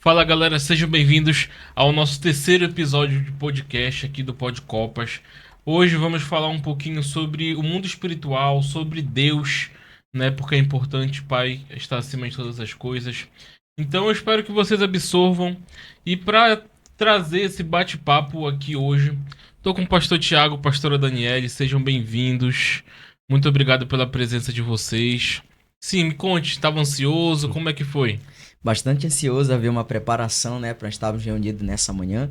Fala galera, sejam bem-vindos ao nosso terceiro episódio de podcast aqui do Pod Copas. Hoje vamos falar um pouquinho sobre o mundo espiritual, sobre Deus, né? Porque é importante, Pai, estar acima de todas as coisas. Então eu espero que vocês absorvam. E para trazer esse bate-papo aqui hoje, tô com o pastor Tiago, pastora Daniele, sejam bem-vindos. Muito obrigado pela presença de vocês. Sim, me conte, estava ansioso, como é que foi? Bastante ansioso a ver uma preparação, né, para estarmos reunidos nessa manhã.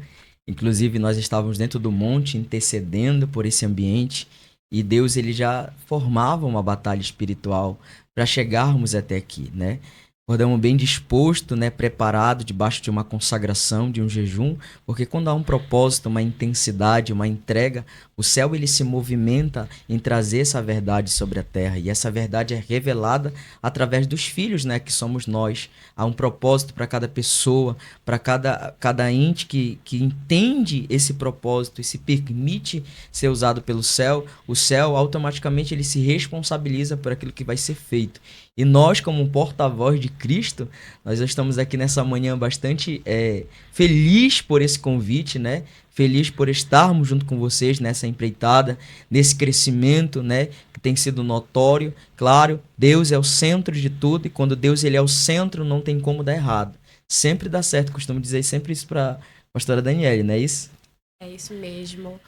Inclusive, nós estávamos dentro do monte, intercedendo por esse ambiente, e Deus ele já formava uma batalha espiritual para chegarmos até aqui, né? Acordamos bem disposto, né, preparado debaixo de uma consagração, de um jejum, porque quando há um propósito, uma intensidade, uma entrega, o céu ele se movimenta em trazer essa verdade sobre a terra, e essa verdade é revelada através dos filhos, né, que somos nós. Há um propósito para cada pessoa, para cada ente que entende esse propósito e se permite ser usado pelo céu. O céu automaticamente ele se responsabiliza por aquilo que vai ser feito. E nós, como um porta-voz de Cristo, nós estamos aqui nessa manhã bastante feliz por esse convite, né? Feliz por estarmos junto com vocês nessa empreitada, nesse crescimento, né? Que tem sido notório. Claro, Deus é o centro de tudo e quando Deus ele é o centro, não tem como dar errado. Sempre dá certo, costumo dizer sempre isso para a pastora Daniele, não é isso? É isso mesmo.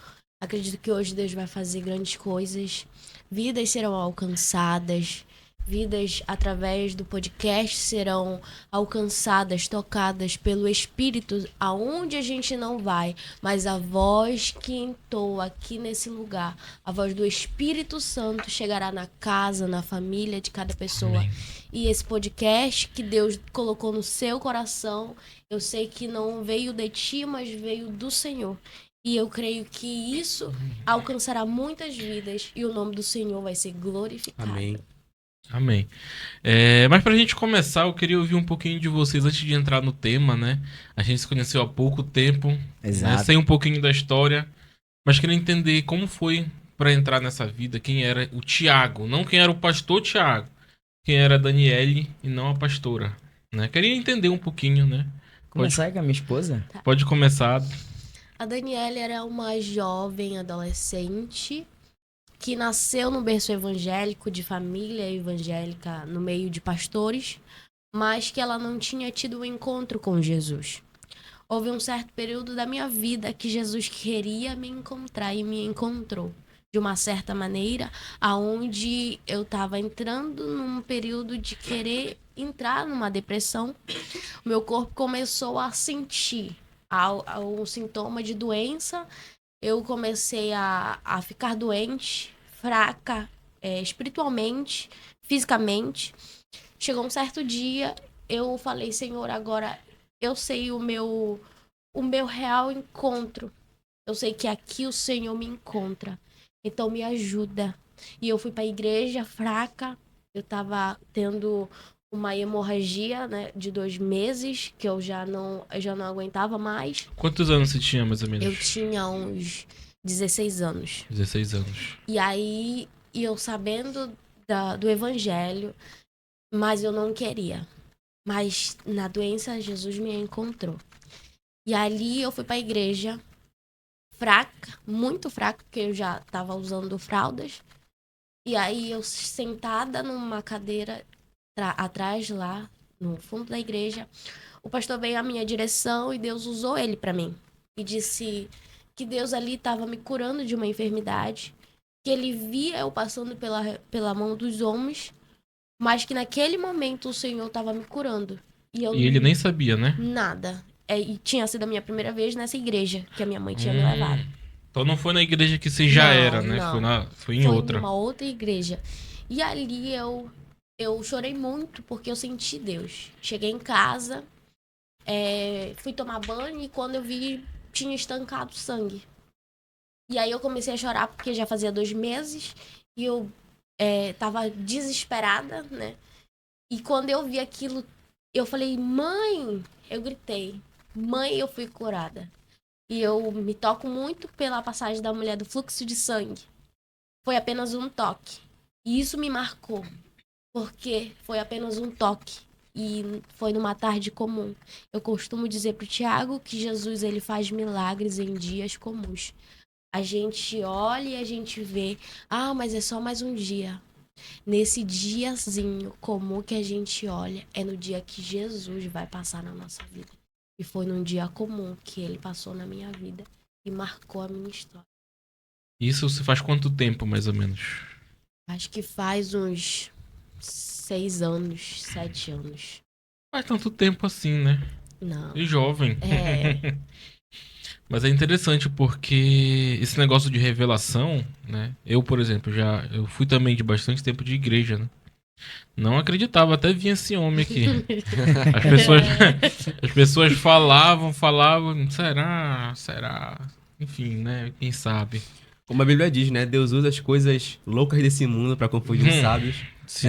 Acredito que hoje Deus vai fazer grandes coisas. Vidas serão alcançadas. Vidas através do podcast serão alcançadas, tocadas pelo Espírito, aonde a gente não vai, mas a voz que entoa aqui nesse lugar, a voz do Espírito Santo chegará na casa, na família de cada pessoa. Amém. E esse podcast que Deus colocou no seu coração, eu sei que não veio de ti, mas veio do Senhor. E eu creio que isso alcançará muitas vidas e o nome do Senhor vai ser glorificado. Amém. Amém. Mas pra gente começar, eu queria ouvir um pouquinho de vocês antes de entrar no tema, né? A gente se conheceu há pouco tempo, né? Exato. Sei um pouquinho da história, mas queria entender como foi pra entrar nessa vida, quem era o Tiago, não quem era o pastor Tiago, quem era a Daniele e não a pastora, né? Queria entender um pouquinho, né? Começar aí com a minha esposa? Pode começar. A Daniela era uma jovem adolescente que nasceu no berço evangélico, de família evangélica, no meio de pastores, mas que ela não tinha tido um encontro com Jesus. Houve um certo período da minha vida que Jesus queria me encontrar e me encontrou. De uma certa maneira, aonde eu estava entrando num período de querer entrar numa depressão, o meu corpo começou a sentir um sintoma de doença. Eu comecei a ficar doente, fraca, espiritualmente, fisicamente. Chegou um certo dia, eu falei, Senhor, agora eu sei o meu real encontro. Eu sei que aqui o Senhor me encontra. Então me ajuda. E eu fui para a igreja fraca. Eu tava tendo uma hemorragia, né, de 2 meses, que eu já não aguentava mais. Quantos anos você tinha, mais ou Eu menos? tinha uns 16 anos. 16 anos. E aí, eu sabendo do evangelho, mas eu não queria. Mas na doença, Jesus me encontrou. E ali eu fui pra igreja, fraca, muito fraca, porque eu já tava usando fraldas. E aí eu sentada numa cadeira atrás lá, no fundo da igreja, o pastor veio à minha direção e Deus usou ele pra mim. E disse que Deus ali estava me curando de uma enfermidade, que ele via eu passando pela mão dos homens, mas que naquele momento o Senhor estava me curando. E eu E ele nem sabia, né? nada. E tinha sido a minha primeira vez nessa igreja que a minha mãe tinha me levado. Então não foi na igreja que você já Não, era, né? não. Foi em Foi outra. numa outra igreja. E ali eu chorei muito porque eu senti Deus. Cheguei em casa, fui tomar banho e quando eu vi, tinha estancado sangue. E aí eu comecei a chorar porque já fazia 2 meses e eu tava desesperada, né? E quando eu vi aquilo, eu falei, mãe! Eu gritei, mãe, eu fui curada. E eu me toco muito pela passagem da mulher do fluxo de sangue. Foi apenas um toque. E isso me marcou, porque foi apenas um toque. e foi numa tarde comum. Eu costumo dizer pro Tiago que Jesus ele faz milagres em dias comuns. A gente olha e a gente vê, mas é só mais um dia. Nesse diazinho comum que a gente olha, é no dia que Jesus vai passar na nossa vida. E foi num dia comum que ele passou na minha vida e marcou a minha história. Isso se faz quanto tempo, mais ou menos? Acho que faz uns 6 anos, 7 anos. Faz tanto tempo assim, né? Não. E jovem. É. Mas é interessante porque esse negócio de revelação, né? Eu, por exemplo, eu fui também de bastante tempo de igreja, né? Não acreditava, até vinha esse homem aqui. As pessoas falavam, será? Enfim, né? Quem sabe? Como a Bíblia diz, né? Deus usa as coisas loucas desse mundo pra confundir os sábios. Sim.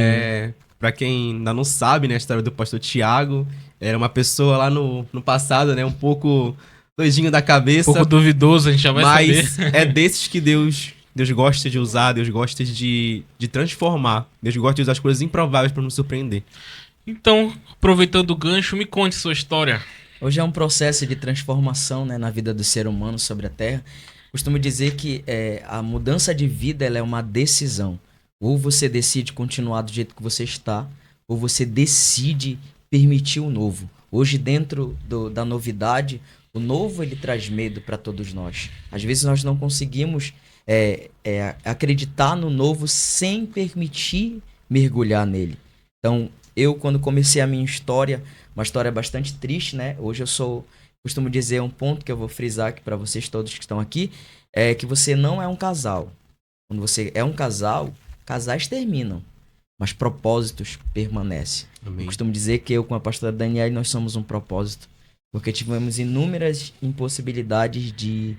Pra quem ainda não sabe, né? A história do pastor Tiago. Era uma pessoa lá no passado, né? Um pouco doidinho da cabeça. Um pouco duvidoso, a gente já vai mas saber. é desses que Deus gosta de usar, Deus gosta de transformar. Deus gosta de usar as coisas improváveis pra nos surpreender. Então, aproveitando o gancho, me conte sua história. Hoje é um processo de transformação, né, na vida do ser humano sobre a Terra. Costumo dizer que a mudança de vida ela é uma decisão. Ou você decide continuar do jeito que você está, ou você decide permitir o novo. Hoje, dentro da novidade, o novo ele traz medo para todos nós. Às vezes nós não conseguimos acreditar no novo sem permitir mergulhar nele. Então, eu quando comecei a minha história, uma história bastante triste, né? Hoje costumo dizer um ponto que eu vou frisar aqui para vocês todos que estão aqui, é que você não é um casal. Quando você é um casal, casais terminam, mas propósitos permanecem. Amém. Eu costumo dizer que eu com a pastora Daniela nós somos um propósito, porque tivemos inúmeras impossibilidades de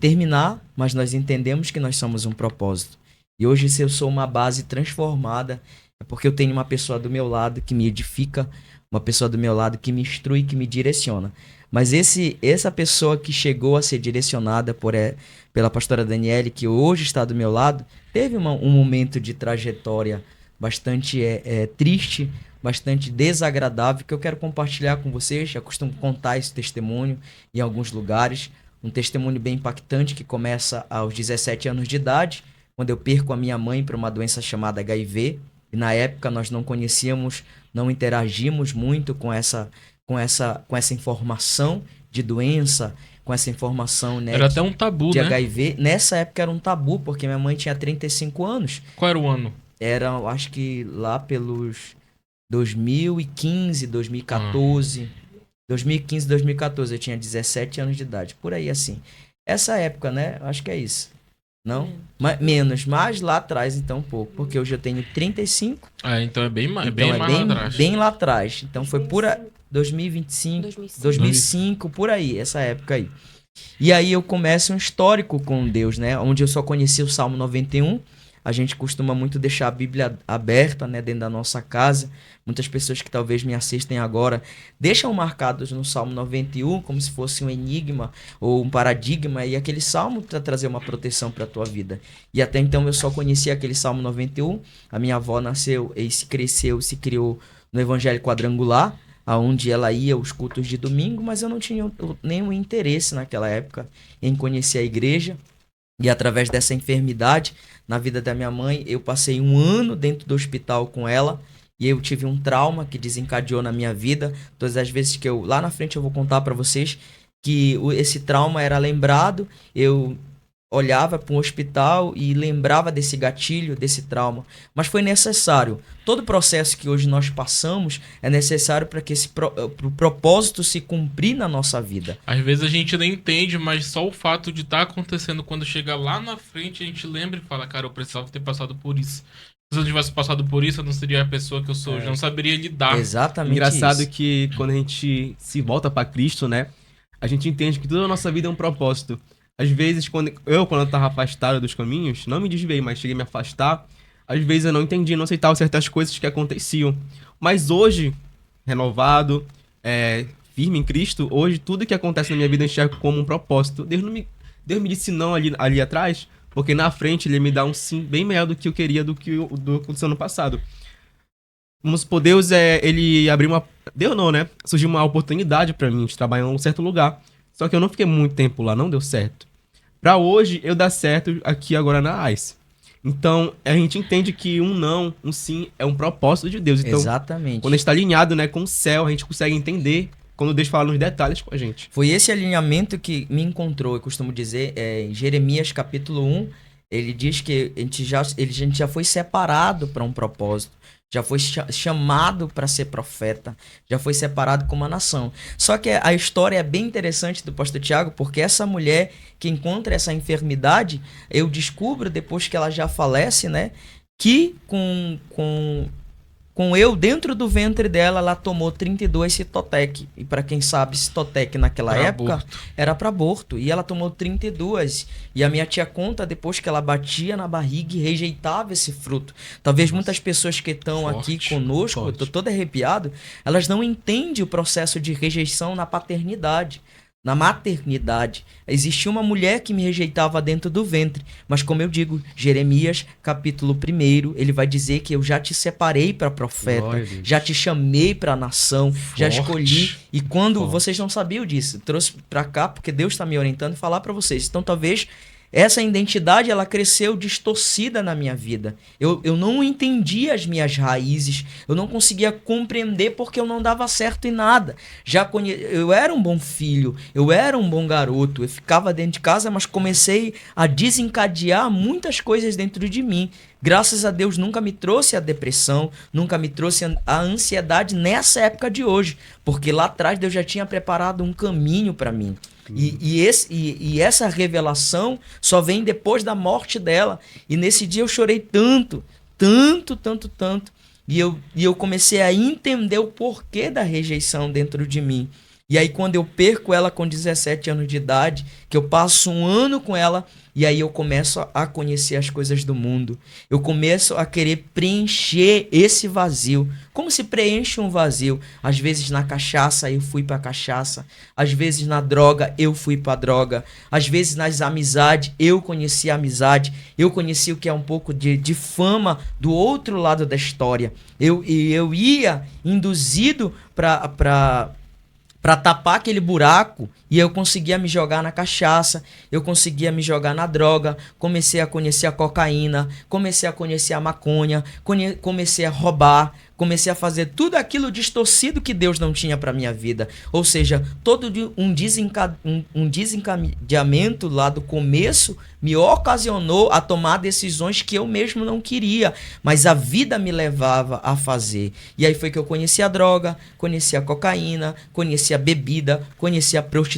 terminar, mas nós entendemos que nós somos um propósito. E hoje, se eu sou uma base transformada, é porque eu tenho uma pessoa do meu lado que me edifica, uma pessoa do meu lado que me instrui, que me direciona. Mas essa pessoa que chegou a ser direcionada pela pastora Daniele, que hoje está do meu lado, teve um momento de trajetória bastante triste, bastante desagradável, que eu quero compartilhar com vocês. Já costumo contar esse testemunho em alguns lugares. Um testemunho bem impactante que começa aos 17 anos de idade, quando eu perco a minha mãe para uma doença chamada HIV. E na época nós não conhecíamos, não interagimos muito com essa informação de doença, com essa informação, né, Era até um tabu, de né? HIV. Nessa época era um tabu, porque minha mãe tinha 35 anos. Qual era o ano? Era, eu acho que lá pelos 2015, 2014. 2015, 2014, eu tinha 17 anos de idade, por aí assim. Essa época, né? Acho que é isso. Não? Menos, mas lá atrás, então, um pouco. Porque hoje eu tenho 35. Então é bem mais, Então mais lá atrás. bem lá atrás. Então foi por 2025, 2005, por aí, essa época aí. E aí eu começo um histórico com Deus, né? Onde eu só conheci o Salmo 91. A gente costuma muito deixar a Bíblia aberta, né, dentro da nossa casa. Muitas pessoas que talvez me assistem agora deixam marcados no Salmo 91 como se fosse um enigma ou um paradigma, e aquele salmo para trazer uma proteção para a tua vida. E até então eu só conhecia aquele Salmo 91. A minha avó nasceu e se cresceu, se criou no Evangelho Quadrangular, aonde ela ia aos cultos de domingo, mas eu não tinha nenhum interesse naquela época em conhecer a igreja. E através dessa enfermidade na vida da minha mãe, eu passei 1 ano dentro do hospital com ela, e eu tive um trauma que desencadeou na minha vida. Todas as vezes que lá na frente eu vou contar para vocês que esse trauma era lembrado, eu olhava para um hospital e lembrava desse gatilho, desse trauma. Mas foi necessário. Todo o processo que hoje nós passamos é necessário para que pro propósito se cumprir na nossa vida. Às vezes a gente nem entende, mas só o fato de estar acontecendo, quando chega lá na frente, a gente lembra e fala, cara, eu precisava ter passado por isso. Se eu não tivesse passado por isso, eu não seria a pessoa que eu sou. Eu não saberia lidar. Exatamente. Engraçado isso. que quando a gente se volta para Cristo, né? A gente entende que toda a nossa vida é um propósito. Às vezes, quando eu tava afastado dos caminhos, não me desviei, mas cheguei a me afastar, às vezes eu não entendi, não aceitava certas coisas que aconteciam. Mas hoje, renovado, firme em Cristo, hoje tudo que acontece na minha vida eu enxergo como um propósito. Deus me disse não ali atrás, porque na frente ele me dá um sim bem melhor do que eu queria do que aconteceu no passado. vamos supor, Deus, ele abriu uma... Deus não, né? Surgiu uma oportunidade pra mim de trabalhar em um certo lugar. Só que eu não fiquei muito tempo lá, não deu certo. Pra hoje, eu dar certo aqui agora na ICE. Então, a gente entende que um não, um sim, é um propósito de Deus. Então, Exatamente. quando a gente tá alinhado, né, com o céu, a gente consegue entender quando Deus fala nos detalhes com a gente. Foi esse alinhamento que me encontrou, eu costumo dizer, em Jeremias capítulo 1, ele diz que a gente já foi separado para um propósito, já foi chamado para ser profeta, já foi separado como uma nação. Só que a história é bem interessante do pastor Tiago, porque essa mulher que encontra essa enfermidade, eu descubro depois que ela já falece, né, que com eu dentro do ventre dela, ela tomou 32 Citotec. E para quem sabe, Citotec naquela época era para aborto. E ela tomou 32. E a minha tia conta depois que ela batia na barriga e rejeitava esse fruto. Talvez muitas pessoas que estão aqui conosco, eu tô todo arrepiado, elas não entendem o processo de rejeição na paternidade. Na maternidade, existia uma mulher que me rejeitava dentro do ventre. Mas como eu digo, Jeremias, capítulo 1, ele vai dizer que eu já te separei para profeta, já te chamei para a nação, já escolhi. E quando vocês não sabiam disso, trouxe para cá porque Deus está me orientando e falar para vocês. Então talvez essa identidade, ela cresceu distorcida na minha vida. Eu não entendia as minhas raízes, eu não conseguia compreender porque eu não dava certo em nada. Eu era um bom filho, eu era um bom garoto, eu ficava dentro de casa, mas comecei a desencadear muitas coisas dentro de mim. Graças a Deus nunca me trouxe a depressão, nunca me trouxe a ansiedade nessa época de hoje, porque lá atrás Deus já tinha preparado um caminho para mim. E essa revelação só vem depois da morte dela. E nesse dia eu chorei tanto. E eu comecei a entender o porquê da rejeição dentro de mim. E aí quando eu perco ela com 17 anos de idade, que eu passo um ano com ela, e aí eu começo a conhecer as coisas do mundo. Eu começo a querer preencher esse vazio. Como se preenche um vazio? Às vezes na cachaça eu fui pra cachaça. Às vezes na droga eu fui pra droga. Às vezes nas amizades eu conheci a amizade. Eu conheci o que é um pouco de fama do outro lado da história. Eu ia induzido para tapar aquele buraco, e eu conseguia me jogar na cachaça, eu conseguia me jogar na droga, comecei a conhecer a cocaína, comecei a conhecer a maconha, comecei a roubar, comecei a fazer tudo aquilo distorcido que Deus não tinha para minha vida. Ou seja, todo um desencadeamento lá do começo me ocasionou a tomar decisões que eu mesmo não queria, mas a vida me levava a fazer. E aí foi que eu conheci a droga, conheci a cocaína, conheci a bebida, conheci a prostituição.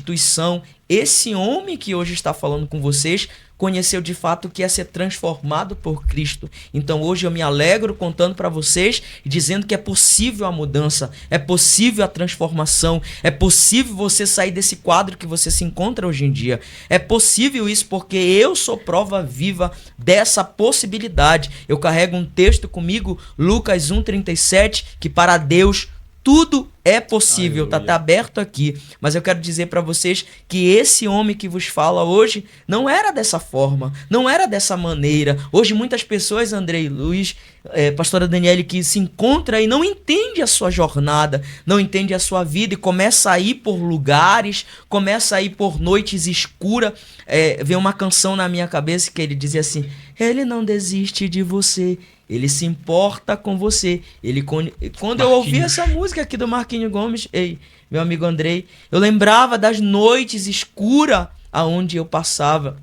Esse homem que hoje está falando com vocês conheceu de fato o que é ser transformado por Cristo. Então hoje eu me alegro contando para vocês e dizendo que é possível a mudança, é possível a transformação, é possível você sair desse quadro que você se encontra hoje em dia. É possível isso porque eu sou prova viva dessa possibilidade. Eu carrego um texto comigo, Lucas 1:37, que para Deus tudo é possível, tá até aberto aqui. Mas eu quero dizer para vocês que esse homem que vos fala hoje não era dessa forma, não era dessa maneira. Hoje muitas pessoas, Andrei, Luiz, pastora Daniele, que se encontra e não entende a sua jornada, não entende a sua vida e começa a ir por lugares, começa a ir por noites escuras. Vem uma canção na minha cabeça que ele dizia assim: ele não desiste de você, ele se importa com você. Quando eu ouvi essa música aqui do Marquinhos Gomes, meu amigo Andrei, eu lembrava das noites escuras aonde eu passava.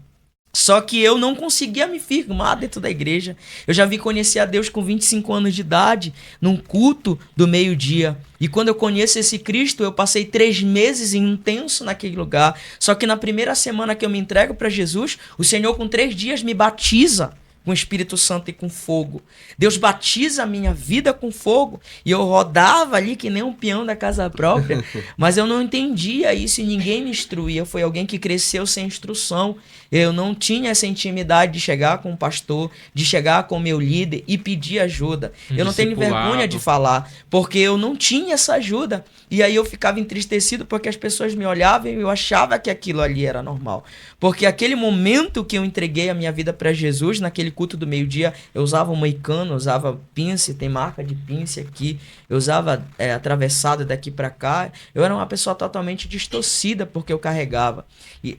Só que eu não conseguia me firmar dentro da igreja. Eu já vim conhecer a Deus com 25 anos de idade, num culto do meio-dia. E quando eu conheço esse Cristo, eu passei 3 meses intenso naquele lugar. Só que na primeira semana que eu me entrego para Jesus, o Senhor com 3 dias me batiza com o Espírito Santo e com fogo. Deus batiza a minha vida com fogo. E eu rodava ali que nem um peão da casa própria. Mas eu não entendia isso e ninguém me instruía. Foi alguém que cresceu sem instrução. Eu não tinha essa intimidade de chegar com o pastor, de chegar com o meu líder e pedir ajuda. Eu não tenho vergonha de falar, porque eu não tinha essa ajuda. E aí eu ficava entristecido porque as pessoas me olhavam e eu achava que aquilo ali era normal. Porque aquele momento que eu entreguei a minha vida para Jesus, naquele culto do meio-dia, eu usava um moicano, eu usava pince, tem marca de pince aqui, eu usava atravessado daqui para cá. Eu era uma pessoa totalmente distorcida porque eu carregava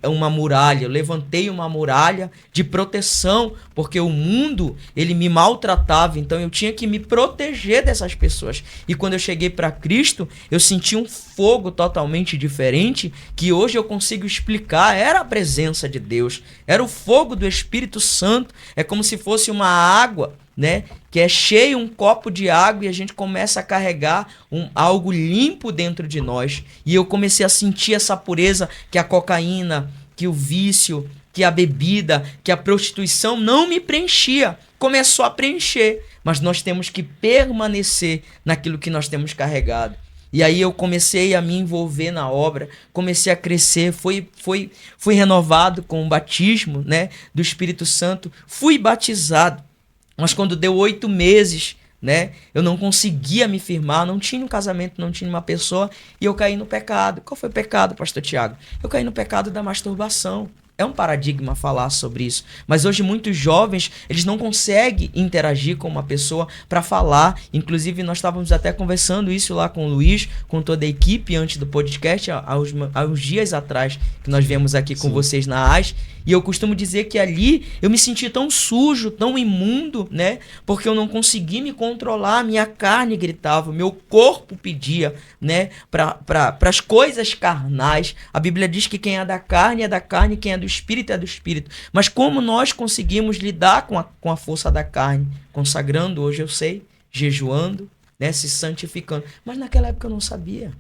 uma muralha. Eu levantei uma muralha de proteção porque o mundo, ele me maltratava, então eu tinha que me proteger dessas pessoas. E quando eu cheguei para Cristo, eu senti um fogo totalmente diferente que hoje eu consigo explicar. Era a presença de Deus, era o fogo do Espírito Santo. É como se fosse uma água, né, que é cheio, um copo de água, e a gente começa a carregar algo limpo dentro de nós. E eu comecei a sentir essa pureza que a cocaína, que o vício, que a bebida, que a prostituição não me preenchia. Começou a preencher, mas nós temos que permanecer naquilo que nós temos carregado. E aí eu comecei a me envolver na obra, comecei a crescer, fui renovado com o batismo, né, do Espírito Santo, fui batizado. Mas quando deu 8 meses, né, eu não conseguia me firmar, não tinha um casamento, não tinha uma pessoa, e eu caí no pecado. Qual foi o pecado, pastor Tiago? Eu caí no pecado da masturbação. É um paradigma falar sobre isso. Mas hoje muitos jovens, eles não conseguem interagir com uma pessoa para falar. Inclusive, nós estávamos até conversando isso lá com o Luiz, com toda a equipe, antes do podcast, há uns dias atrás, que nós viemos aqui com vocês na AS. E eu costumo dizer que ali eu me senti tão sujo, tão imundo, né? Porque eu não consegui me controlar, minha carne gritava, meu corpo pedia, né? Para as coisas carnais. A Bíblia diz que quem é da carne, quem é do espírito é do espírito. Mas como nós conseguimos lidar com a força da carne? Consagrando, hoje eu sei, jejuando, né? Se santificando. Mas naquela época eu não sabia.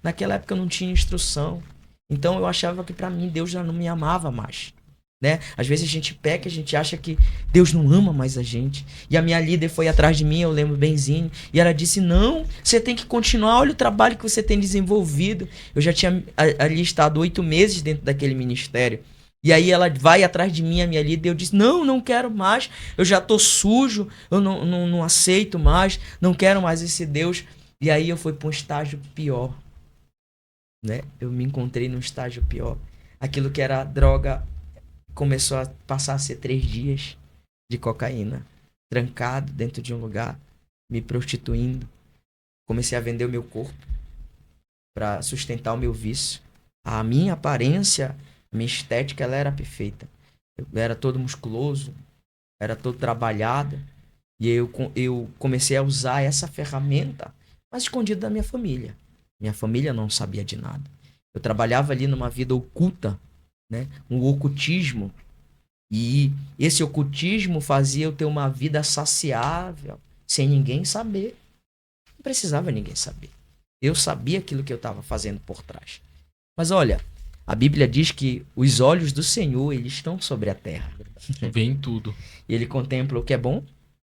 Naquela época eu não tinha instrução. Então eu achava que para mim Deus já não me amava mais. Né? Às vezes a gente peca, a gente acha que Deus não ama mais a gente. E a minha líder foi atrás de mim, eu lembro benzinho, e ela disse, não, você tem que continuar, olha o trabalho que você tem desenvolvido. Eu já tinha ali estado 8 meses dentro daquele ministério. E aí ela vai atrás de mim, a minha líder, e eu disse, não quero mais, eu já tô sujo, eu não aceito mais, não quero mais esse Deus. E aí eu fui para um estágio pior. Né? Eu me encontrei num estágio pior. Aquilo que era droga começou a passar a ser 3 dias de cocaína, trancado dentro de um lugar, me prostituindo. Comecei a vender o meu corpo para sustentar o meu vício. A minha aparência, a minha estética, ela era perfeita. Eu era todo musculoso, era todo trabalhado. E eu comecei a usar essa ferramenta, mas escondido da minha família. Minha família não sabia de nada. Eu trabalhava ali numa vida oculta, né? Um ocultismo. E esse ocultismo fazia eu ter uma vida saciável, sem ninguém saber. Não precisava ninguém saber. Eu sabia aquilo que eu estava fazendo por trás. Mas olha, a Bíblia diz que os olhos do Senhor, eles estão sobre a terra. Vem tudo. E ele contempla o que é bom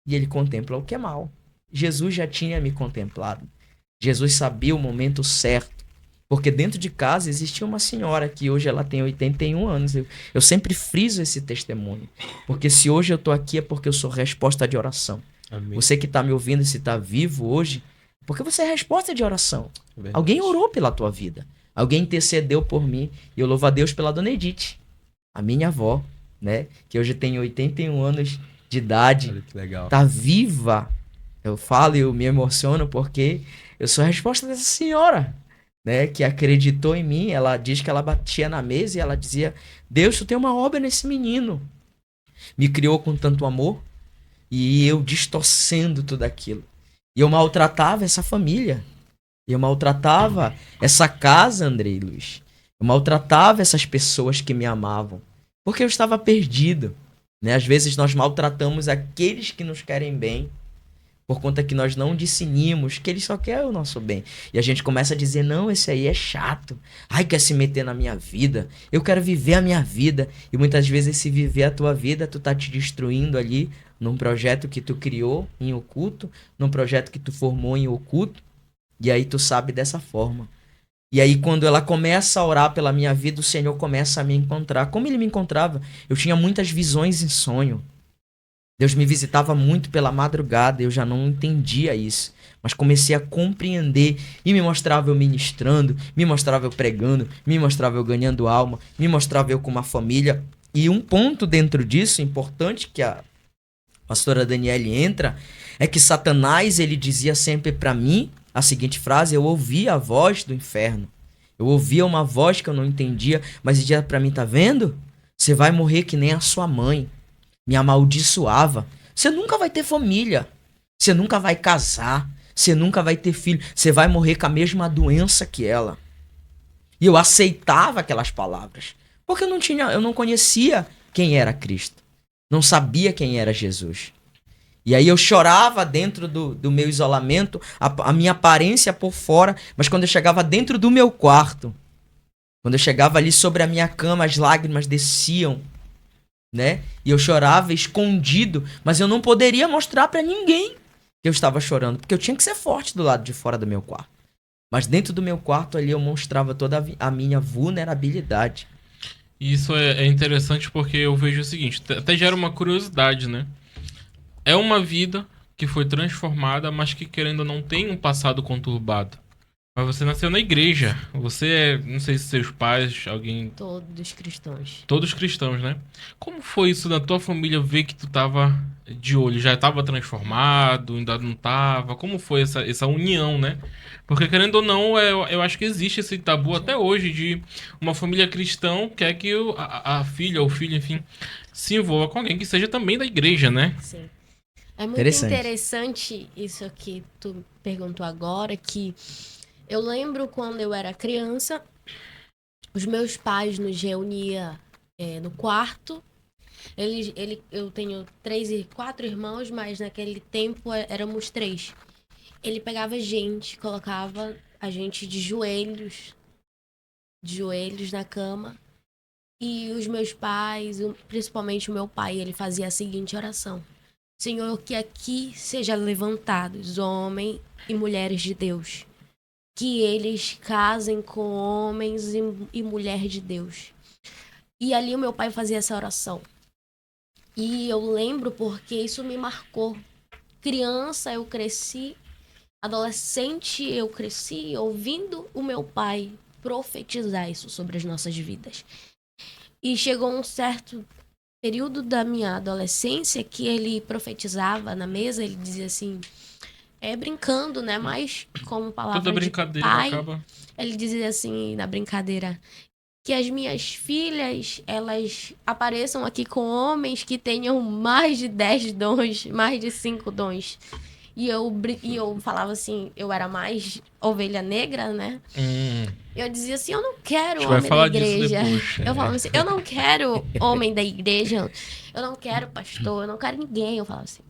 e ele contempla o que é mal. Jesus já tinha me contemplado. Jesus sabia o momento certo. Porque dentro de casa existia uma senhora que hoje ela tem 81 anos. Eu sempre friso esse testemunho. Porque se hoje eu estou aqui é porque eu sou resposta de oração. Amém. Você que está me ouvindo, se está vivo hoje, porque você é resposta de oração. Verdade. Alguém orou pela tua vida. Alguém intercedeu por mim. E eu louvo a Deus pela dona Edith, a minha avó, né? Que hoje tem 81 anos de idade. Olha que legal. Tá viva. Eu falo e eu me emociono porque eu sou a resposta dessa senhora, né, que acreditou em mim. Ela diz que ela batia na mesa e ela dizia, Deus, tu tem uma obra nesse menino. Me criou com tanto amor e eu distorcendo tudo aquilo. E eu maltratava essa família. Eu maltratava essa casa, Andrei e Luiz. Eu maltratava essas pessoas que me amavam. Porque eu estava perdido. Né? Às vezes nós maltratamos aqueles que nos querem bem. Por conta que nós não discernimos que ele só quer o nosso bem. E a gente começa a dizer, não, esse aí é chato. Ai, quer se meter na minha vida. Eu quero viver a minha vida. E muitas vezes esse viver a tua vida, tu tá te destruindo ali num projeto que tu criou em oculto, num projeto que tu formou em oculto. E aí tu sabe dessa forma. E aí quando ela começa a orar pela minha vida, o Senhor começa a me encontrar. Como ele me encontrava? Eu tinha muitas visões em sonho. Deus me visitava muito pela madrugada, eu já não entendia isso. Mas comecei a compreender e me mostrava eu ministrando, me mostrava eu pregando, me mostrava eu ganhando alma, me mostrava eu com uma família. E um ponto dentro disso, importante, que a pastora Daniele entra, é que Satanás, ele dizia sempre pra mim a seguinte frase: eu ouvia a voz do inferno. Eu ouvia uma voz que eu não entendia, mas ele dizia pra mim: tá vendo? Você vai morrer que nem a sua mãe. Me amaldiçoava. Você nunca vai ter família. Você nunca vai casar. Você nunca vai ter filho. Você vai morrer com a mesma doença que ela. E eu aceitava aquelas palavras. Porque eu não conhecia quem era Cristo. Não sabia quem era Jesus. E aí eu chorava dentro do meu isolamento, a minha aparência por fora, mas quando eu chegava dentro do meu quarto, quando eu chegava ali sobre a minha cama, as lágrimas desciam, né? E eu chorava escondido, mas eu não poderia mostrar pra ninguém que eu estava chorando, porque eu tinha que ser forte do lado de fora do meu quarto. Mas dentro do meu quarto ali eu mostrava toda a minha vulnerabilidade. Isso é interessante porque eu vejo o seguinte, até gera uma curiosidade, né? É uma vida que foi transformada, mas que querendo ou não tem um passado conturbado. Mas você nasceu na igreja. Você é, não sei se seus pais, alguém... Todos cristãos. Todos cristãos, né? Como foi isso na tua família ver que tu tava de olho? Já tava transformado, ainda não tava? Como foi essa união, né? Porque querendo ou não, eu acho que existe esse tabu até hoje de uma família cristã quer que a filha ou o filho, enfim, se envolva com alguém que seja também da igreja, né? Sim. É muito Interessante. interessante isso que tu perguntou agora, que eu lembro quando eu era criança, os meus pais nos reuniam no quarto. Eu tenho 4 irmãos, mas naquele tempo éramos 3. Ele pegava a gente, colocava a gente de joelhos na cama. E os meus pais, principalmente o meu pai, ele fazia a seguinte oração: Senhor, que aqui sejam levantados homens e mulheres de Deus. Que eles casem com homens e mulheres de Deus. E ali o meu pai fazia essa oração. E eu lembro porque isso me marcou. Criança eu cresci, adolescente eu cresci ouvindo o meu pai profetizar isso sobre as nossas vidas. E chegou um certo período da minha adolescência que ele profetizava na mesa, ele dizia assim, brincando, né? Mas como palavra Toda de brincadeira pai, acaba... ele dizia assim, na brincadeira, que as minhas filhas, elas apareçam aqui com homens que tenham mais de 10 dons, mais de 5 dons. E eu falava assim, eu era mais ovelha negra, né? Eu dizia assim, eu não quero homem da igreja. Eu falava assim, eu não quero homem da igreja, eu não quero pastor, eu não quero ninguém. Eu falava assim.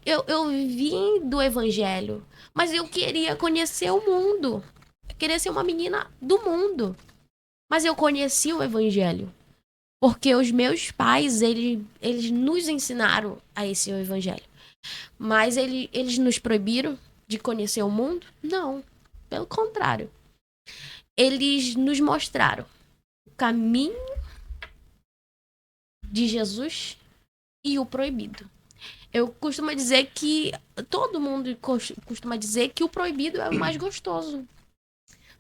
Eu vim do evangelho, mas eu queria conhecer o mundo. Eu queria ser uma menina do mundo. Mas eu conheci o evangelho. Porque os meus pais, eles nos ensinaram a esse evangelho. Mas eles nos proibiram de conhecer o mundo? Não. Pelo contrário. Eles nos mostraram o caminho de Jesus e o proibido. Eu costumo dizer que... Todo mundo costuma dizer que o proibido é o mais gostoso.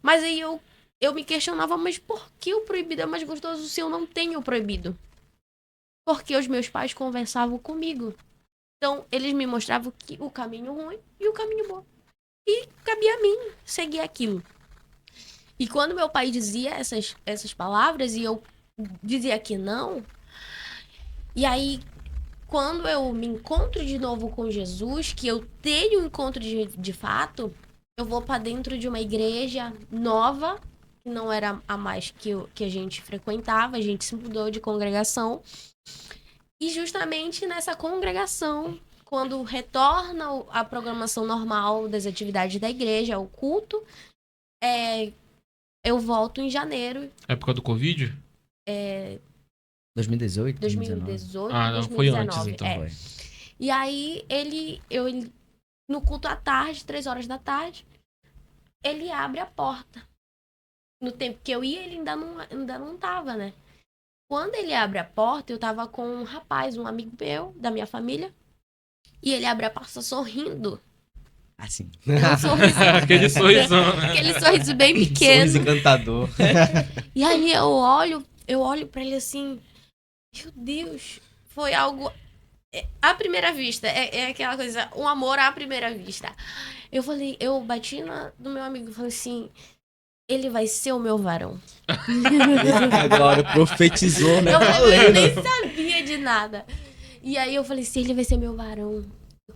Mas aí eu me questionava, mas por que o proibido é mais gostoso se eu não tenho o proibido? Porque os meus pais conversavam comigo. Então, eles me mostravam o caminho ruim e o caminho bom. E cabia a mim seguir aquilo. E quando meu pai dizia essas palavras e eu dizia que não, e aí, quando eu me encontro de novo com Jesus, que eu tenho um encontro de fato, eu vou para dentro de uma igreja nova, que não era a mais que a gente frequentava, a gente se mudou de congregação. E justamente nessa congregação, quando retorna a programação normal das atividades da igreja, o culto, eu volto em janeiro. Época do Covid? 2018? 2018, Ah, não, 2019. foi antes então. Foi. E aí, ele no culto à tarde, 3 horas da tarde, ele abre a porta. No tempo que eu ia, ele ainda não tava, né? Quando ele abre a porta, eu tava com um rapaz, um amigo meu, da minha família. E ele abre a porta sorrindo. Assim. Um sorriso, Aquele sorrisão, né? aquele sorriso bem pequeno. Sorriso encantador. E aí eu olho pra ele assim, meu Deus, foi algo À primeira vista, é aquela coisa, um amor à primeira vista. Eu bati no meu amigo e falei assim, ele vai ser o meu varão. Eita, Glória, profetizou, né? Eu nem sabia de nada. E aí eu falei assim, ele vai ser meu varão.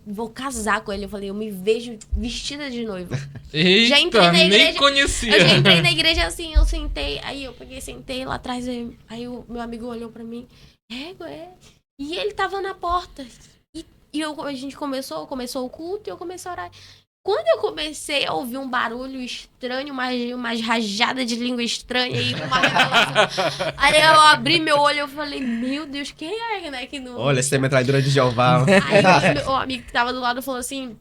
Vou casar com ele. Eu falei, eu me vejo vestida de noiva. Eita, Já entrei na nem igreja, conhecia. Eu já entrei na igreja assim, eu sentei, aí eu peguei, sentei lá atrás, aí o meu amigo olhou pra mim, e ele tava na porta. A gente começou o culto e eu comecei a orar. Quando eu comecei a ouvir um barulho estranho, umas rajadas de língua estranha e uma revelação. Aí eu abri meu olho e eu falei, meu Deus, quem é, né? Que não... Olha, essa é a metralhadora de Jeová. Aí o amigo que tava do lado falou assim,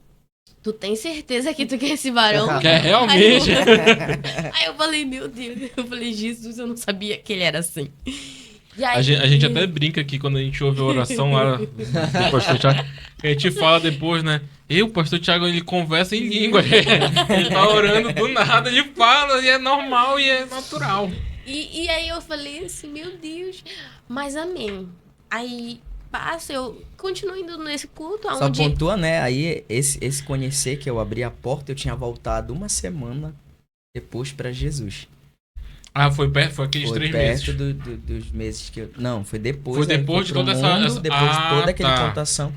tu tem certeza que tu quer esse varão? Quer realmente? Aí eu falei, meu Deus. Eu falei, Jesus, eu não sabia que ele era assim. E aí... A gente até brinca aqui quando a gente ouve a oração lá do pastor Thiago. A gente fala depois, né? O pastor Thiago, ele conversa em língua. Ele tá orando do nada, ele fala, e é normal e é natural. E aí eu falei assim, meu Deus. Mas amém. Aí passa, eu continuo indo nesse culto. Só Onde... pontua, né? Aí, esse conhecer que eu abri a porta, eu tinha voltado uma semana depois pra Jesus. Ah, foi aqueles Foi 3 perto meses. dos meses que eu... Não, foi depois. Foi aí depois de pro toda essa- mundo, essa- Depois de toda aquela tá. contação.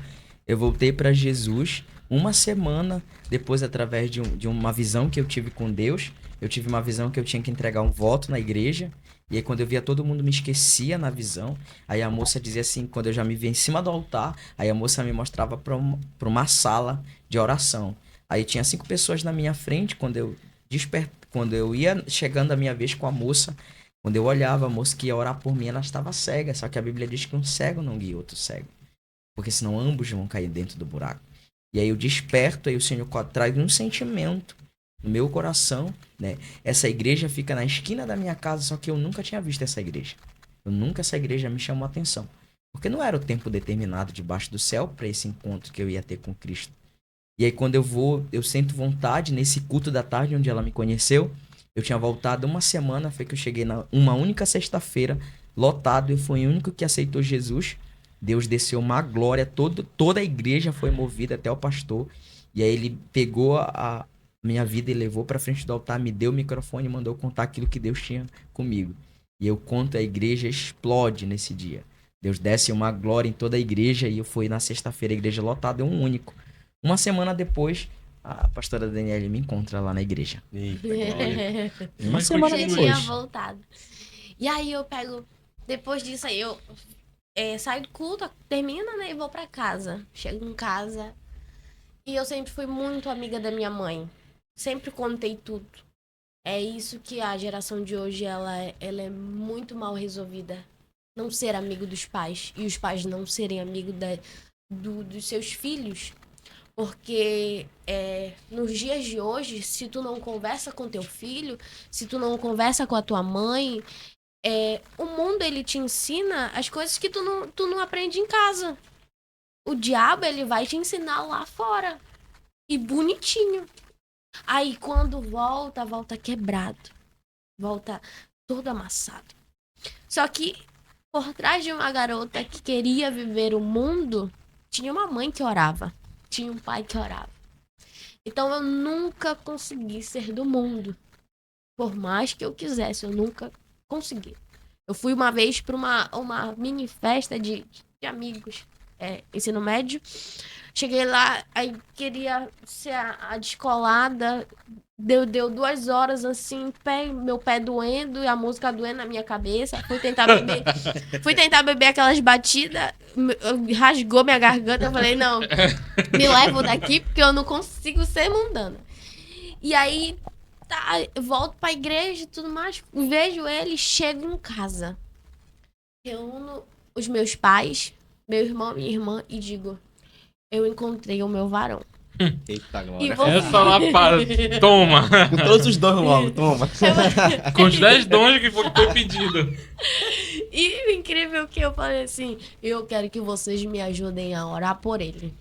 Eu voltei pra Jesus uma semana depois, através de uma visão que eu tive com Deus. Eu tive uma visão que eu tinha que entregar um voto na igreja. E aí, quando eu via todo mundo me esquecia na visão. Aí a moça dizia assim, quando eu já me via em cima do altar, aí a moça me mostrava pra uma sala de oração. Aí tinha 5 pessoas na minha frente. Quando eu ia chegando a minha vez com a moça, quando eu olhava a moça que ia orar por mim, ela estava cega. Só que a Bíblia diz que um cego não guia outro cego. Porque senão ambos vão cair dentro do buraco. E aí eu desperto, aí o Senhor traz um sentimento no meu coração, né? Essa igreja fica na esquina da minha casa, só que eu nunca tinha visto essa igreja. Essa igreja me chamou a atenção. Porque não era o tempo determinado debaixo do céu para esse encontro que eu ia ter com Cristo. E aí quando eu sinto vontade nesse culto da tarde onde ela me conheceu. Eu tinha voltado uma semana, foi que eu cheguei uma única sexta-feira, lotado, eu fui o único que aceitou Jesus. Deus desceu uma glória, toda a igreja foi movida, até o pastor. E aí ele pegou a minha vida e levou pra frente do altar, me deu o microfone e mandou contar aquilo que Deus tinha comigo. E eu conto, a igreja explode nesse dia. Deus desce uma glória em toda a igreja e eu fui na sexta-feira, a igreja lotada, um único. Uma semana depois, a pastora Daniela me encontra lá na igreja. Eita, Glória. Uma Mas semana Você continua. tinha depois. voltado. E aí eu pego... Depois disso aí, eu saio do culto, termina, né? E vou pra casa. Chego em casa. E eu sempre fui muito amiga da minha mãe. Sempre contei tudo. É isso que a geração de hoje, ela é muito mal resolvida. Não ser amigo dos pais. E os pais não serem amigos dos seus filhos. Porque nos dias de hoje, se tu não conversa com teu filho, se tu não conversa com a tua mãe, o mundo, ele te ensina as coisas que tu não aprende em casa. O diabo, ele vai te ensinar lá fora. E bonitinho. Aí, quando volta quebrado. Volta todo amassado. Só que, por trás de uma garota que queria viver o mundo, tinha uma mãe que orava. Tinha um pai que orava. Então, eu nunca consegui ser do mundo. Por mais que eu quisesse, eu nunca consegui. Eu fui uma vez para uma mini festa de amigos, ensino médio. Cheguei lá, aí queria ser a descolada. Deu 2 horas assim, meu pé doendo e a música doendo na minha cabeça. Fui tentar beber aquelas batidas, rasgou minha garganta. Eu falei, não, me levo daqui porque eu não consigo ser mundana. E aí, tá, eu volto pra igreja e tudo mais. Vejo ele, chego em casa. Reúno os meus pais, meu irmão, minha irmã e digo, eu encontrei o meu varão. Eita, E Glória. vou- Essa lapada. Toma. Com todos os dons logo, toma. Com os 10 dons que foi pedido. E o incrível é que eu falei assim, eu quero que vocês me ajudem a orar por ele.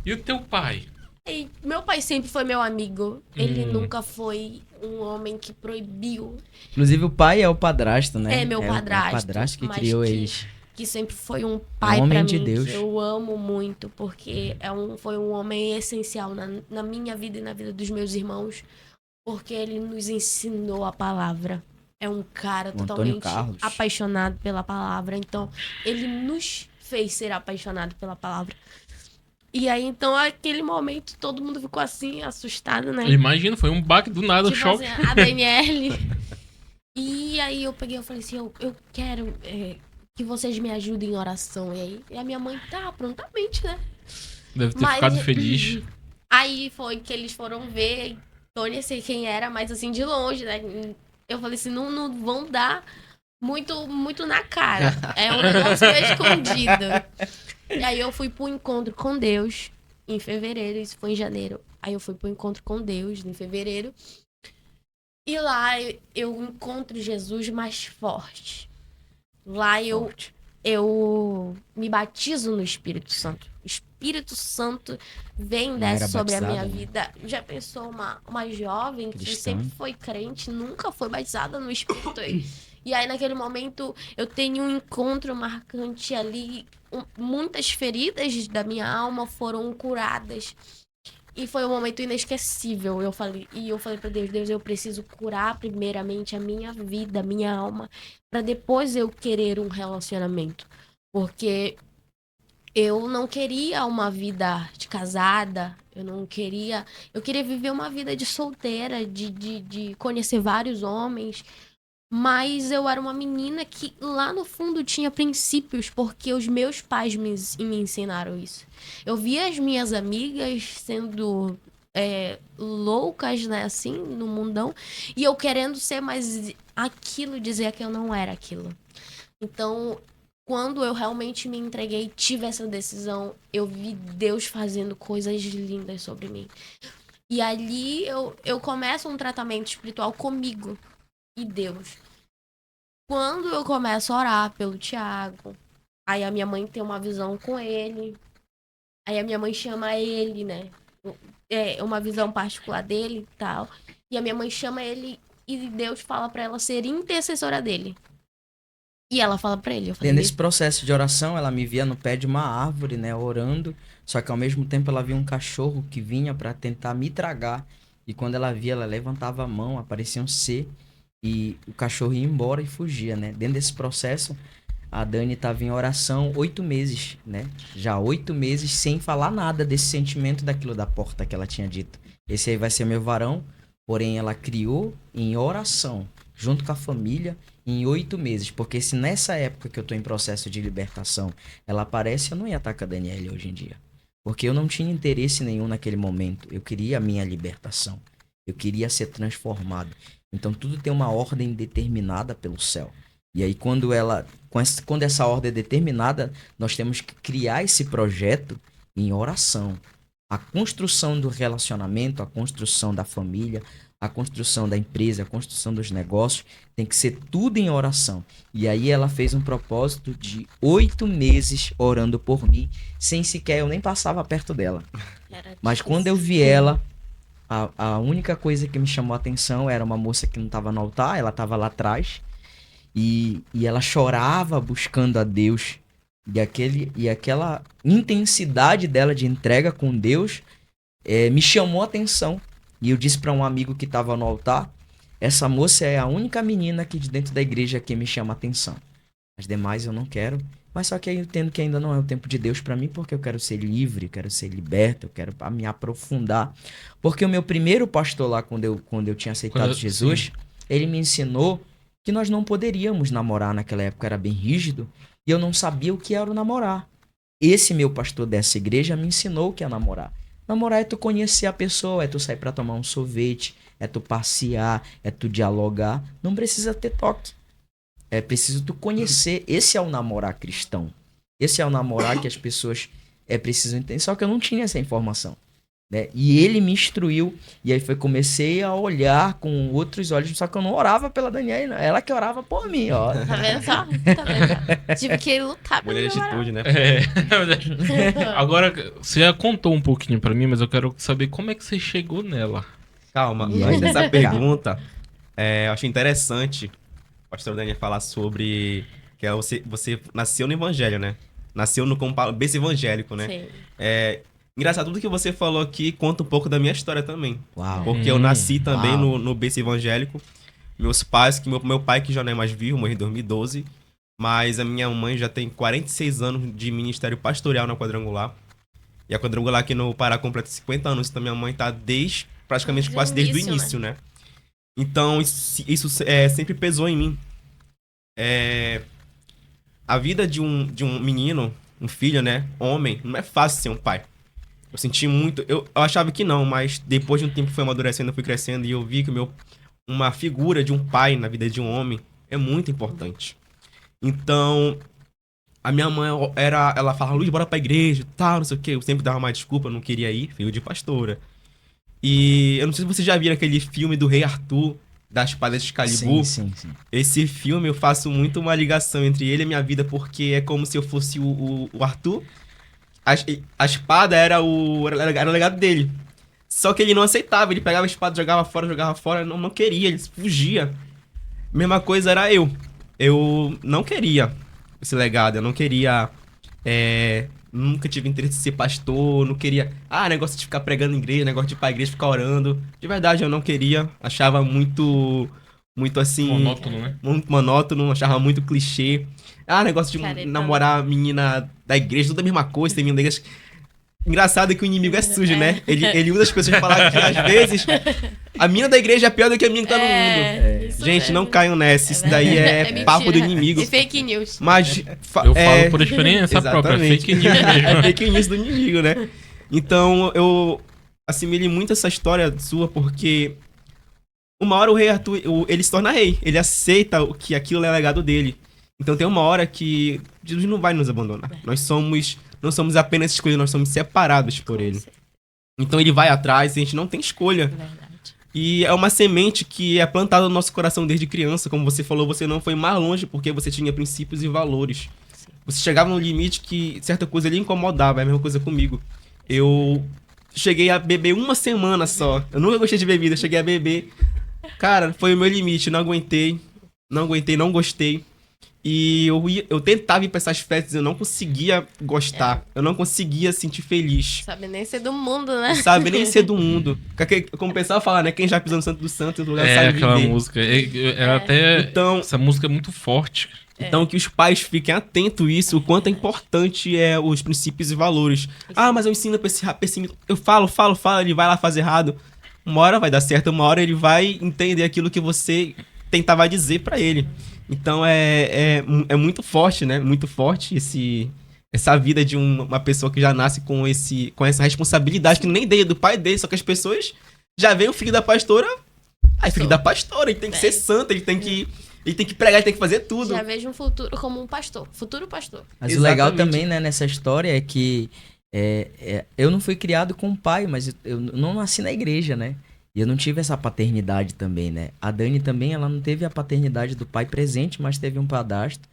E o teu pai? E meu pai sempre foi meu amigo. Ele nunca foi um homem que proibiu. Inclusive o pai é o padrasto, né? É meu o padrasto, padrasto que mas criou que- eles. que sempre foi um pai homem pra de mim, Deus. que eu amo muito, porque foi um homem essencial na minha vida e na vida dos meus irmãos, porque ele nos ensinou a palavra. É um cara O Antônio totalmente Carlos. apaixonado pela palavra, então ele nos fez ser apaixonado pela palavra. E aí, então, aquele momento, todo mundo ficou assim, assustado, né? Imagina, foi um baque do nada, um Tipo choque. assim, a Daniele. E aí eu peguei e falei assim, eu quero que vocês me ajudem em oração. E a minha mãe, tá, prontamente, né? Deve ter Mas- ficado feliz. Aí foi que eles foram ver, Tony, sei quem era, mas assim, de longe, né? Eu falei assim, não vão dar muito na cara. É um negócio meio escondido. E aí eu fui pro encontro com Deus em fevereiro, isso foi em janeiro. Aí eu fui pro encontro com Deus em fevereiro. E lá eu encontro Jesus mais forte. Lá eu me batizo no Espírito Santo. O Espírito Santo vem e Não era desce sobre a minha batizada, né? vida. Já pensou uma jovem que Cristã. sempre foi crente, nunca foi batizada no Espírito? E aí, naquele momento, eu tenho um encontro marcante ali. Muitas feridas da minha alma foram curadas. E foi um momento inesquecível. Eu falei para Deus, eu preciso curar primeiramente a minha vida, a minha alma, para depois eu querer um relacionamento. Porque eu não queria uma vida de casada, eu queria viver uma vida de solteira, de conhecer vários homens. Mas eu era uma menina que lá no fundo tinha princípios, porque os meus pais me ensinaram isso. Eu via as minhas amigas sendo loucas, né, assim, no mundão, e eu querendo ser mais aquilo, dizer que eu não era aquilo. Então, quando eu realmente me entreguei, tive essa decisão, eu vi Deus fazendo coisas lindas sobre mim. E ali eu começo um tratamento espiritual comigo e Deus. Quando eu começo a orar pelo Thiago, aí a minha mãe tem uma visão com ele, aí a minha mãe chama ele, né? É uma visão particular dele e tal. E a minha mãe chama ele e Deus fala pra ela ser intercessora dele. E ela fala pra ele, eu falei, Dentro desse processo de oração, ela me via no pé de uma árvore, né, orando, só que ao mesmo tempo ela via um cachorro que vinha para tentar me tragar, e quando ela via, ela levantava a mão, aparecia um ser, e o cachorro ia embora e fugia, né? Dentro desse processo, a Dani estava em oração 8 meses, né? Já 8 meses sem falar nada desse sentimento daquilo da porta que ela tinha dito. Esse aí vai ser meu varão, porém ela criou em oração, junto com a família, em 8 meses. Porque se nessa época que eu tô em processo de libertação, ela aparece, eu não ia estar com a Daniele hoje em dia. Porque eu não tinha interesse nenhum naquele momento. Eu queria a minha libertação. Eu queria ser transformado. Então tudo tem uma ordem determinada pelo céu. E aí quando essa ordem é determinada, nós temos que criar esse projeto em oração. A construção do relacionamento, a construção da família, a construção da empresa, a construção dos negócios, tem que ser tudo em oração. E aí ela fez um propósito de 8 meses orando por mim, sem sequer eu nem passava perto dela. Mas quando eu vi ela, a única coisa que me chamou a atenção era uma moça que não estava no altar, ela estava lá atrás, e ela chorava buscando a Deus. E aquela intensidade dela de entrega com Deus me chamou a atenção. E eu disse para um amigo que estava no altar, essa moça é a única menina aqui de dentro da igreja que me chama a atenção. As demais eu não quero. Mas só que eu entendo que ainda não é o tempo de Deus para mim, porque eu quero ser livre, eu quero ser liberto, eu quero me aprofundar. Porque o meu primeiro pastor lá, quando eu tinha aceitado Jesus, ele me ensinou que nós não poderíamos namorar naquela época, era bem rígido, e eu não sabia o que era o namorar. Esse meu pastor dessa igreja me ensinou o que é namorar. Namorar é tu conhecer a pessoa, é tu sair pra tomar um sorvete, é tu passear, é tu dialogar. Não precisa ter toque. É preciso tu conhecer. Esse é o namorar cristão. Esse é o namorar que as pessoas precisam entender. Só que eu não tinha essa informação, né? E ele me instruiu. E aí comecei a olhar com outros olhos. Só que eu não orava pela Daniela, não. Ela que orava por mim, ó. Tá vendo só? Tá vendo? Tive que lutar pelo Mulher de meu varão. atitude, né? Agora, você já contou um pouquinho pra mim, mas eu quero saber como é que você chegou nela. Calma, E antes aí? dessa pergunta, eu achei interessante o pastor Daniel falar sobre Que é você nasceu no evangelho, né? Nasceu no berço evangélico, né? Sim. Engraçado, tudo que você falou aqui conta um pouco da minha história também. Uau. Porque eu nasci também Uau. no berço evangélico. Meus pais, meu pai que já não é mais vivo, morreu em 2012. Mas a minha mãe já tem 46 anos de ministério pastoral na Quadrangular. E a Quadrangular aqui no Pará completa 50 anos. Então minha mãe tá praticamente quase desde o início, né? Então isso sempre pesou em mim. A vida de um menino, um filho, né? Homem, não é fácil ser um pai. Eu senti muito. Eu achava que não, mas depois de um tempo que fui amadurecendo, eu fui crescendo e eu vi que uma figura de um pai na vida de um homem é muito importante. Então, a minha mãe ela falava, Luiz, bora pra igreja e tal, não sei o quê. Eu sempre dava uma desculpa, eu não queria ir, filho de pastora. E eu não sei se vocês já viram aquele filme do Rei Arthur, da Espada de Excalibur. Sim. Esse filme eu faço muito uma ligação entre ele e a minha vida, porque é como se eu fosse o Arthur. A espada era o legado dele. Só que ele não aceitava, ele pegava a espada, jogava fora, não queria, ele fugia. Mesma coisa era eu. Eu não queria esse legado, eu não queria... nunca tive interesse em ser pastor, não queria... negócio de ficar pregando em igreja, negócio de ir pra igreja, ficar orando. De verdade, eu não queria, achava muito assim... Monótono, né? Muito monótono, achava muito clichê. Negócio de namorar a menina da igreja, tudo a mesma coisa, tem menina da igreja... Engraçado que o inimigo é sujo, né? Ele usa as pessoas pra falar que às vezes a menina da igreja é pior do que a menina que tá no mundo. Gente, não caiam nessa. Isso daí é papo do inimigo. E fake news. Mas eu falo por experiência própria, fake news mesmo. É fake news do inimigo, né? Então eu assimilei muito essa história sua, porque uma hora o rei Arthur, ele se torna rei. Ele aceita que aquilo é legado dele. Então tem uma hora que Jesus não vai nos abandonar. Nós não somos apenas escolhidos, nós somos separados por ele. Então ele vai atrás e a gente não tem escolha. Verdade. E é uma semente que é plantada no nosso coração desde criança. Como você falou, você não foi mais longe porque você tinha princípios e valores. Sim. Você chegava no limite que certa coisa ali incomodava. É a mesma coisa comigo. Eu cheguei a beber uma semana só. Eu nunca gostei de bebida, eu cheguei a beber. Cara, foi o meu limite. Não aguentei, não gostei. E eu tentava ir pra essas festas, eu não conseguia gostar. Eu não conseguia sentir feliz. Sabe nem ser do mundo, né? Sabe nem ser do mundo. Como o pessoal fala, né? Quem já pisou no Santo dos Santos, o lugar sabe aquela viver. música. Até Então, essa música é muito forte. Então que os pais fiquem atentos a isso, o quanto é importante os princípios e valores. Mas eu ensino pra esse menino. Eu falo, ele vai lá fazer errado. Uma hora vai dar certo, uma hora ele vai entender aquilo que você tentava dizer pra ele. Então é muito forte, né? Muito forte essa vida de uma pessoa que já nasce com essa responsabilidade que nem dele, do pai dele, só que as pessoas já veem o filho da pastora. Filho da pastora, ele tem que ser santo, ele tem que pregar, ele tem que fazer tudo. Já vejo um futuro como um pastor, futuro pastor. Mas Exatamente. o legal também, né, nessa história é que eu não fui criado com um pai, mas eu não nasci na igreja, né? E eu não tive essa paternidade também, né? A Dani também, ela não teve a paternidade do pai presente, mas teve um padrasto.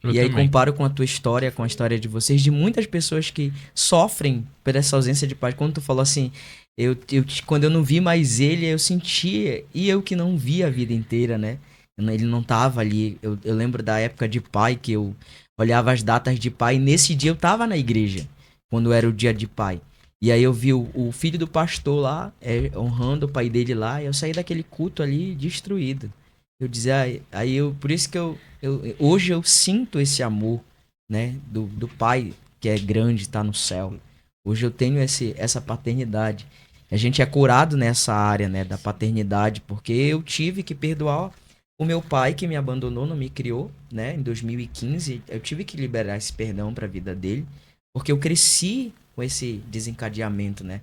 E aí comparo com a tua história, com a história de vocês, de muitas pessoas que sofrem por essa ausência de pai. Quando tu falou assim, quando eu não vi mais ele, eu sentia, e eu que não vi a vida inteira, né? Ele não tava ali. Eu lembro da época de pai, que eu olhava as datas de pai, e nesse dia eu tava na igreja, quando era o dia de pai. E aí eu vi o filho do pastor lá, honrando o pai dele lá, e eu saí daquele culto ali destruído. Eu dizia, por isso que hoje eu sinto esse amor, né, do pai que é grande, tá no céu. Hoje eu tenho essa paternidade. A gente é curado nessa área, né, da paternidade, porque eu tive que perdoar o meu pai que me abandonou, não me criou, né, em 2015. Eu tive que liberar esse perdão para a vida dele, porque eu cresci com esse desencadeamento, né?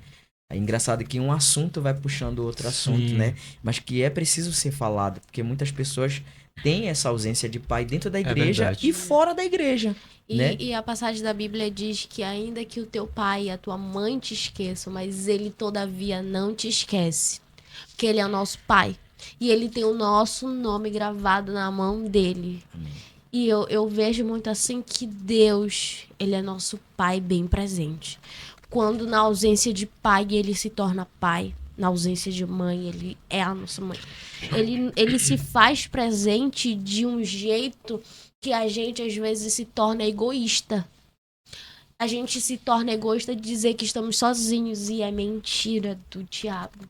É engraçado que um assunto vai puxando outro assunto, Sim. né? Mas que é preciso ser falado, porque muitas pessoas têm essa ausência de pai dentro da igreja verdade. e fora da igreja, né? E a passagem da Bíblia diz que ainda que o teu pai e a tua mãe te esqueçam, mas ele todavia não te esquece. Porque ele é o nosso pai. E ele tem o nosso nome gravado na mão dele. Amém. E eu vejo muito assim que Deus, ele é nosso pai bem presente. Quando na ausência de pai, ele se torna pai. Na ausência de mãe, ele é a nossa mãe. Ele se faz presente de um jeito que a gente, às vezes, se torna egoísta. A gente se torna egoísta de dizer que estamos sozinhos, e é mentira do diabo.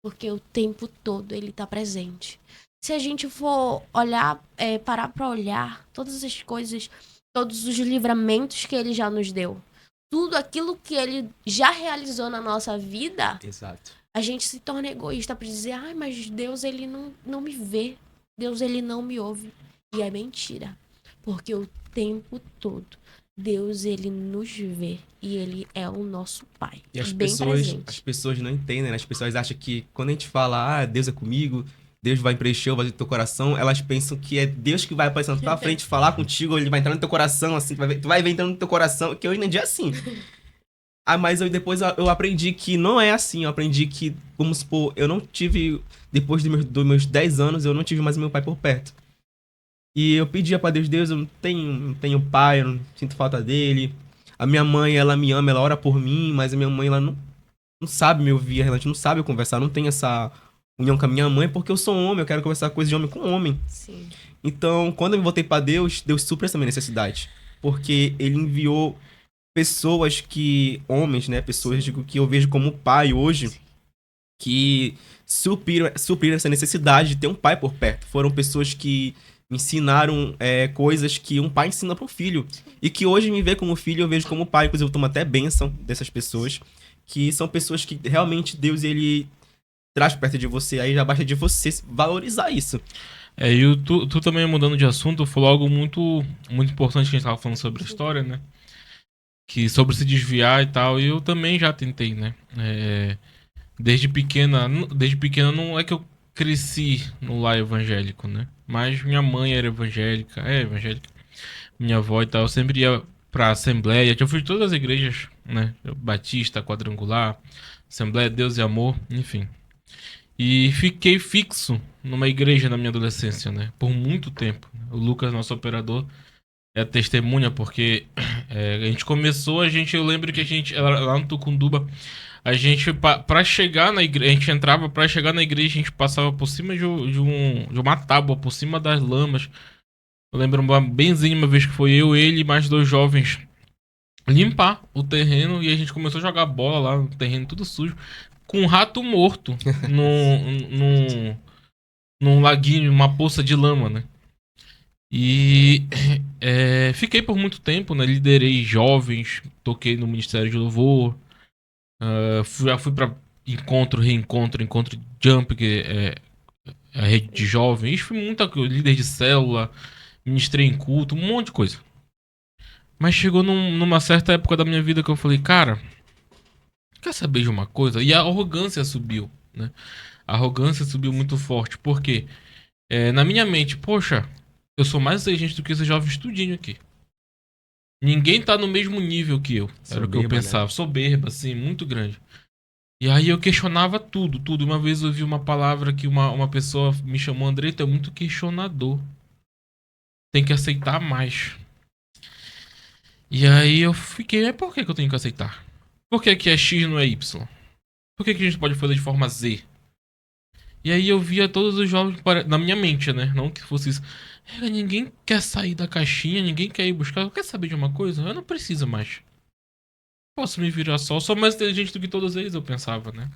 Porque o tempo todo ele está presente. Se a gente for olhar, parar para olhar todas as coisas, todos os livramentos que ele já nos deu, tudo aquilo que ele já realizou na nossa vida, Exato. a gente se torna egoísta para dizer, ai, mas Deus, ele não me vê. Deus, ele não me ouve. E é mentira. Porque o tempo todo, Deus, ele nos vê. E ele é o nosso Pai. E as bem presente. pessoas não entendem, né? As pessoas acham que quando a gente fala, ah, Deus é comigo, Deus vai preencher o vazio do teu coração, elas pensam que é Deus que vai aparecer na tua frente, falar contigo, ele vai entrar no teu coração, assim, tu vai ver entrando no teu coração, que eu entendi assim. Mas depois eu aprendi que não é assim. Eu aprendi que, vamos supor, eu não tive, depois dos meus 10 anos, eu não tive mais meu pai por perto. E eu pedia pra Deus, eu não tenho pai, eu não sinto falta dele. A minha mãe, ela me ama, ela ora por mim, mas a minha mãe, ela não sabe me ouvir, ela não sabe conversar, não tem essa união com a minha mãe, porque eu sou homem, eu quero conversar coisas de homem com homem. Sim. Então, quando eu me voltei pra Deus, Deus supriu essa minha necessidade. Porque ele enviou pessoas homens, né, pessoas que eu vejo como pai hoje, que supriram essa necessidade de ter um pai por perto. Foram pessoas que me ensinaram coisas que um pai ensina para um filho. E que hoje me vê como filho, eu vejo como pai. Inclusive, eu tomo até bênção dessas pessoas. Que são pessoas que realmente Deus, ele traz perto de você. Aí já basta de você valorizar isso. E tu também, mudando de assunto, falou algo muito, muito importante que a gente tava falando sobre a história, né? Que sobre se desviar e tal. E eu também já tentei, né? Desde pequena não é que eu cresci no lar evangélico, né? Mas minha mãe era evangélica, evangélica. Minha avó e tal, eu sempre ia pra Assembleia. Eu fui de todas as igrejas, né? Batista, Quadrangular, Assembleia, Deus e Amor, enfim. E fiquei fixo numa igreja na minha adolescência, né? Por muito tempo. O Lucas, nosso operador, é testemunha, porque a gente começou, eu lembro que a gente, lá no Tucunduba, a gente, pra chegar na igreja, a gente entrava, pra chegar na igreja, a gente passava por cima de uma tábua, por cima das lamas. Eu lembro benzinho uma vez que foi eu, ele e mais 2 jovens limpar o terreno, e a gente começou a jogar bola lá no terreno tudo sujo, com um rato morto num laguinho, uma poça de lama, né? E fiquei por muito tempo, né? Liderei jovens, toquei no Ministério de Louvor, já fui pra encontro jump, que é a rede de jovens, fui líder de célula, ministrei em culto, um monte de coisa. Mas chegou numa certa época da minha vida que eu falei, cara, quer saber de uma coisa? E a arrogância subiu, né? A arrogância subiu muito forte, porque na minha mente, poxa, eu sou mais inteligente do que esse jovem estudinho aqui. Ninguém tá no mesmo nível que eu. Era o que eu pensava. Né? Soberba, assim, muito grande. E aí eu questionava tudo. Uma vez eu ouvi uma palavra que uma pessoa me chamou, André, tu é muito questionador. Tem que aceitar mais. E aí eu fiquei, por que eu tenho que aceitar? Por que é X não é Y? Por que a gente pode fazer de forma Z? E aí eu via todos os jovens na minha mente, né? Não que fosse isso. Ninguém quer sair da caixinha, ninguém quer ir buscar. Quer saber de uma coisa? Eu não preciso mais. Posso me virar só. Sou mais inteligente do que todos eles, eu pensava, né?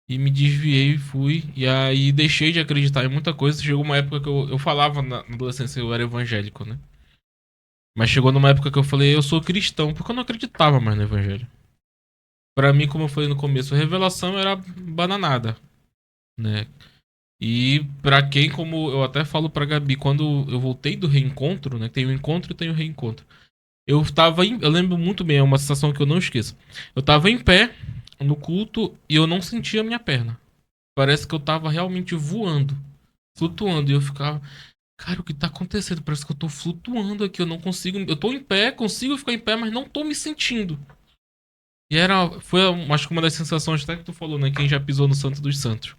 E me desviei, fui. E aí deixei de acreditar em muita coisa. Chegou uma época que eu falava na adolescência, eu era evangélico, né? Mas chegou numa época que eu falei, eu sou cristão, porque eu não acreditava mais no evangelho. Pra mim, como eu falei no começo, a revelação era bananada, né? E pra quem, como eu até falo pra Gabi, quando eu voltei do reencontro, né? Tem o encontro e tem o reencontro. Eu lembro muito bem, é uma sensação que eu não esqueço. Eu tava em pé no culto e eu não sentia a minha perna. Parece que eu tava realmente voando, flutuando. E eu ficava, cara, o que tá acontecendo? Parece que eu tô flutuando aqui, eu não consigo... Eu tô em pé, consigo ficar em pé, mas não tô me sentindo. E foi, acho que uma das sensações até que tu falou, né? Quem já pisou no Santo dos Santos.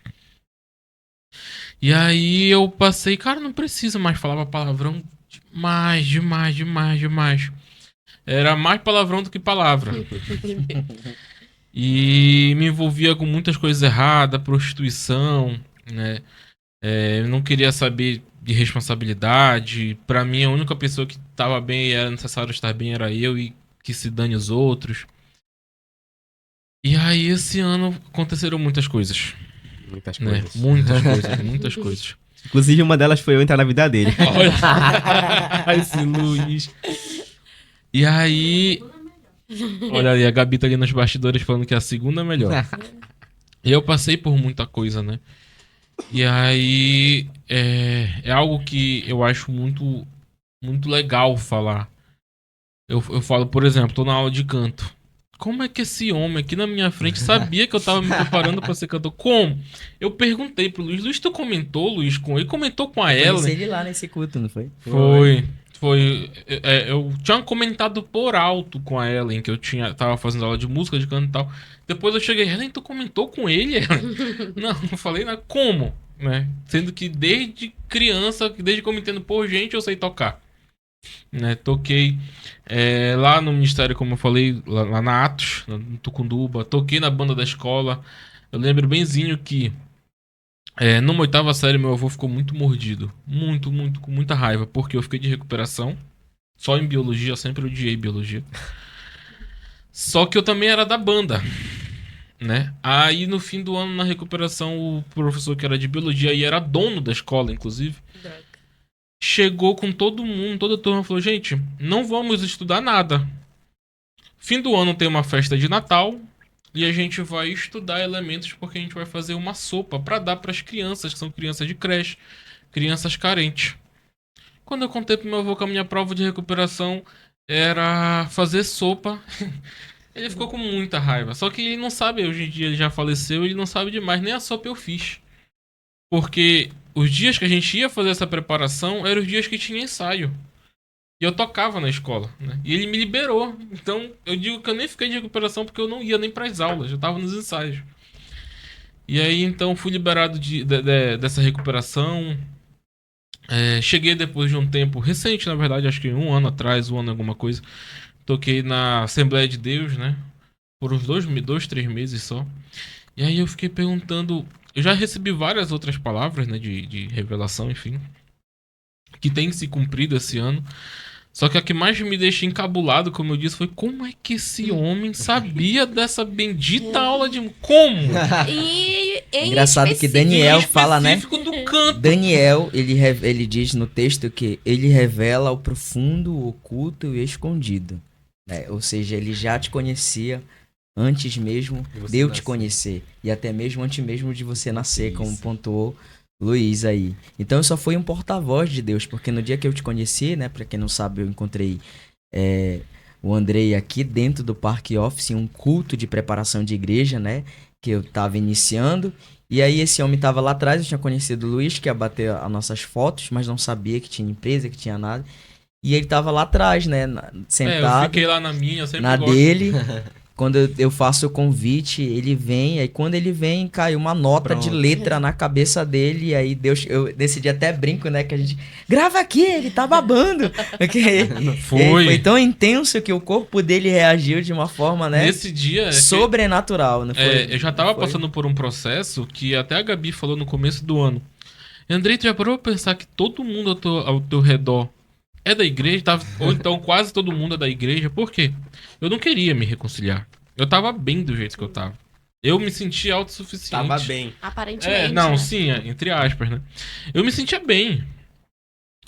E aí eu passei, cara, não precisa mais falar palavrão demais. Era mais palavrão do que palavra. E me envolvia com muitas coisas erradas, prostituição, né? Eu não queria saber de responsabilidade. Pra mim, a única pessoa que tava bem e era necessário estar bem era eu e que se dane os outros. E aí, esse ano aconteceram muitas coisas, Muitas né? coisas. Muitas coisas, muitas coisas. Inclusive, uma delas foi eu entrar na vida dele. Olha, esse Luiz. E aí, olha ali, a Gabi tá ali nos bastidores falando que a segunda é melhor. E eu passei por muita coisa, né? E aí, é algo que eu acho muito, muito legal falar. Eu falo, por exemplo, tô na aula de canto. Como é que esse homem aqui na minha frente sabia que eu tava me preparando pra ser cantor? Como? Eu perguntei pro Luiz. Luiz, tu comentou, Luiz, com ele? Comentou com a Conheci Ellen? ele lá nesse culto, não foi? Foi. Eu tinha comentado por alto com a Ellen que eu tava fazendo aula de música, de canto e tal. Depois eu cheguei, Ellen, tu comentou com ele, Ellen? Não falei nada. Como? Né? Sendo que desde criança, desde que eu me entendo por gente, eu sei tocar. Né? Toquei lá no ministério, como eu falei, lá na Atos, no Tucunduba. Toquei na banda da escola. Eu lembro benzinho que numa oitava série meu avô ficou muito mordido. Muito, muito, com muita raiva. Porque eu fiquei de recuperação. Só em biologia, eu sempre odiei biologia. Só que eu também era da banda, né? Aí no fim do ano, na recuperação, o professor que era de biologia e era dono da escola, inclusive, chegou com todo mundo, toda a turma, falou: gente, não vamos estudar nada. Fim do ano tem uma festa de Natal e a gente vai estudar elementos porque a gente vai fazer uma sopa pra dar pras crianças, que são crianças de creche, crianças carentes. Quando eu contei pro meu avô que a minha prova de recuperação era fazer sopa, ele ficou com muita raiva. Só que ele não sabe, hoje em dia ele já faleceu, ele não sabe demais, nem a sopa eu fiz. Porque os dias que a gente ia fazer essa preparação eram os dias que tinha ensaio. E eu tocava na escola, né? E ele me liberou. Então, eu digo que eu nem fiquei de recuperação porque eu não ia nem pras aulas, eu tava nos ensaios. E aí, então, fui liberado dessa recuperação. Cheguei depois de um tempo recente, na verdade, acho que um ano atrás, um ano alguma coisa. Toquei na Assembleia de Deus, né? Por uns 3 meses só. E aí eu fiquei perguntando. Eu já recebi várias outras palavras, né? De revelação, enfim. Que tem se cumprido esse ano. Só que a que mais me deixa encabulado, como eu disse, foi como é que esse homem sabia dessa bendita aula de... Como? E em Engraçado que específico- Daniel Em fala, né? específico do canto. Daniel, ele diz no texto que ele revela o profundo, o oculto e o escondido. Né? Ou seja, ele já te conhecia antes mesmo De você de eu te nascer. conhecer. E até mesmo antes mesmo de você nascer, como Isso. pontuou Luiz aí. Então eu só fui um porta-voz de Deus, porque no dia que eu te conheci, né? Pra quem não sabe, eu encontrei o Andrei aqui dentro do Parque Office, um culto de preparação de igreja, né? Que eu tava iniciando. E aí esse homem tava lá atrás, eu tinha conhecido o Luiz, que ia bater as nossas fotos, mas não sabia que tinha empresa, que tinha nada. E ele tava lá atrás, né? Eu Sentado fiquei lá na minha, eu sempre na gosto. dele. Quando eu faço o convite, ele vem. Aí quando ele vem, cai uma nota de Pronto. letra na cabeça dele. E aí Deus, eu decidi até brinco, né? Que a gente grava aqui, ele tá babando. Porque foi tão intenso que o corpo dele reagiu de uma forma, né? Nesse dia... Sobrenatural, não foi? eu já tava Não foi? passando por um processo que até a Gabi falou no começo do ano. Andrei, tu já parou pra pensar que todo mundo ao teu redor é da igreja? Ou então quase todo mundo é da igreja? Por quê? Eu não queria me reconciliar. Eu tava bem do jeito que eu tava. Eu me sentia autossuficiente. Tava bem. Aparentemente. Não, né? sim, entre aspas, né? Eu me sentia bem.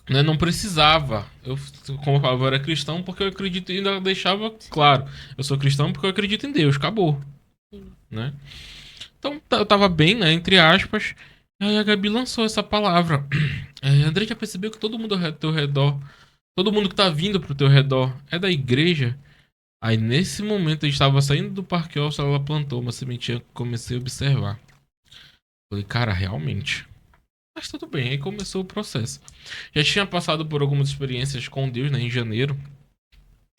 Né? Não precisava. Como eu falava, eu era cristão porque eu acredito, e ainda deixava claro. Eu sou cristão porque eu acredito em Deus. Acabou. Né? Então eu tava bem, né? Entre aspas. Aí a Gabi lançou essa palavra. André, já percebeu que todo mundo ao teu redor, todo mundo que tá vindo pro teu redor é da igreja? Aí nesse momento eu estava saindo do Parque Office, ela plantou uma sementinha, comecei a observar. Falei, cara, realmente. Mas tudo bem, aí começou o processo. Já tinha passado por algumas experiências com Deus, né, em janeiro.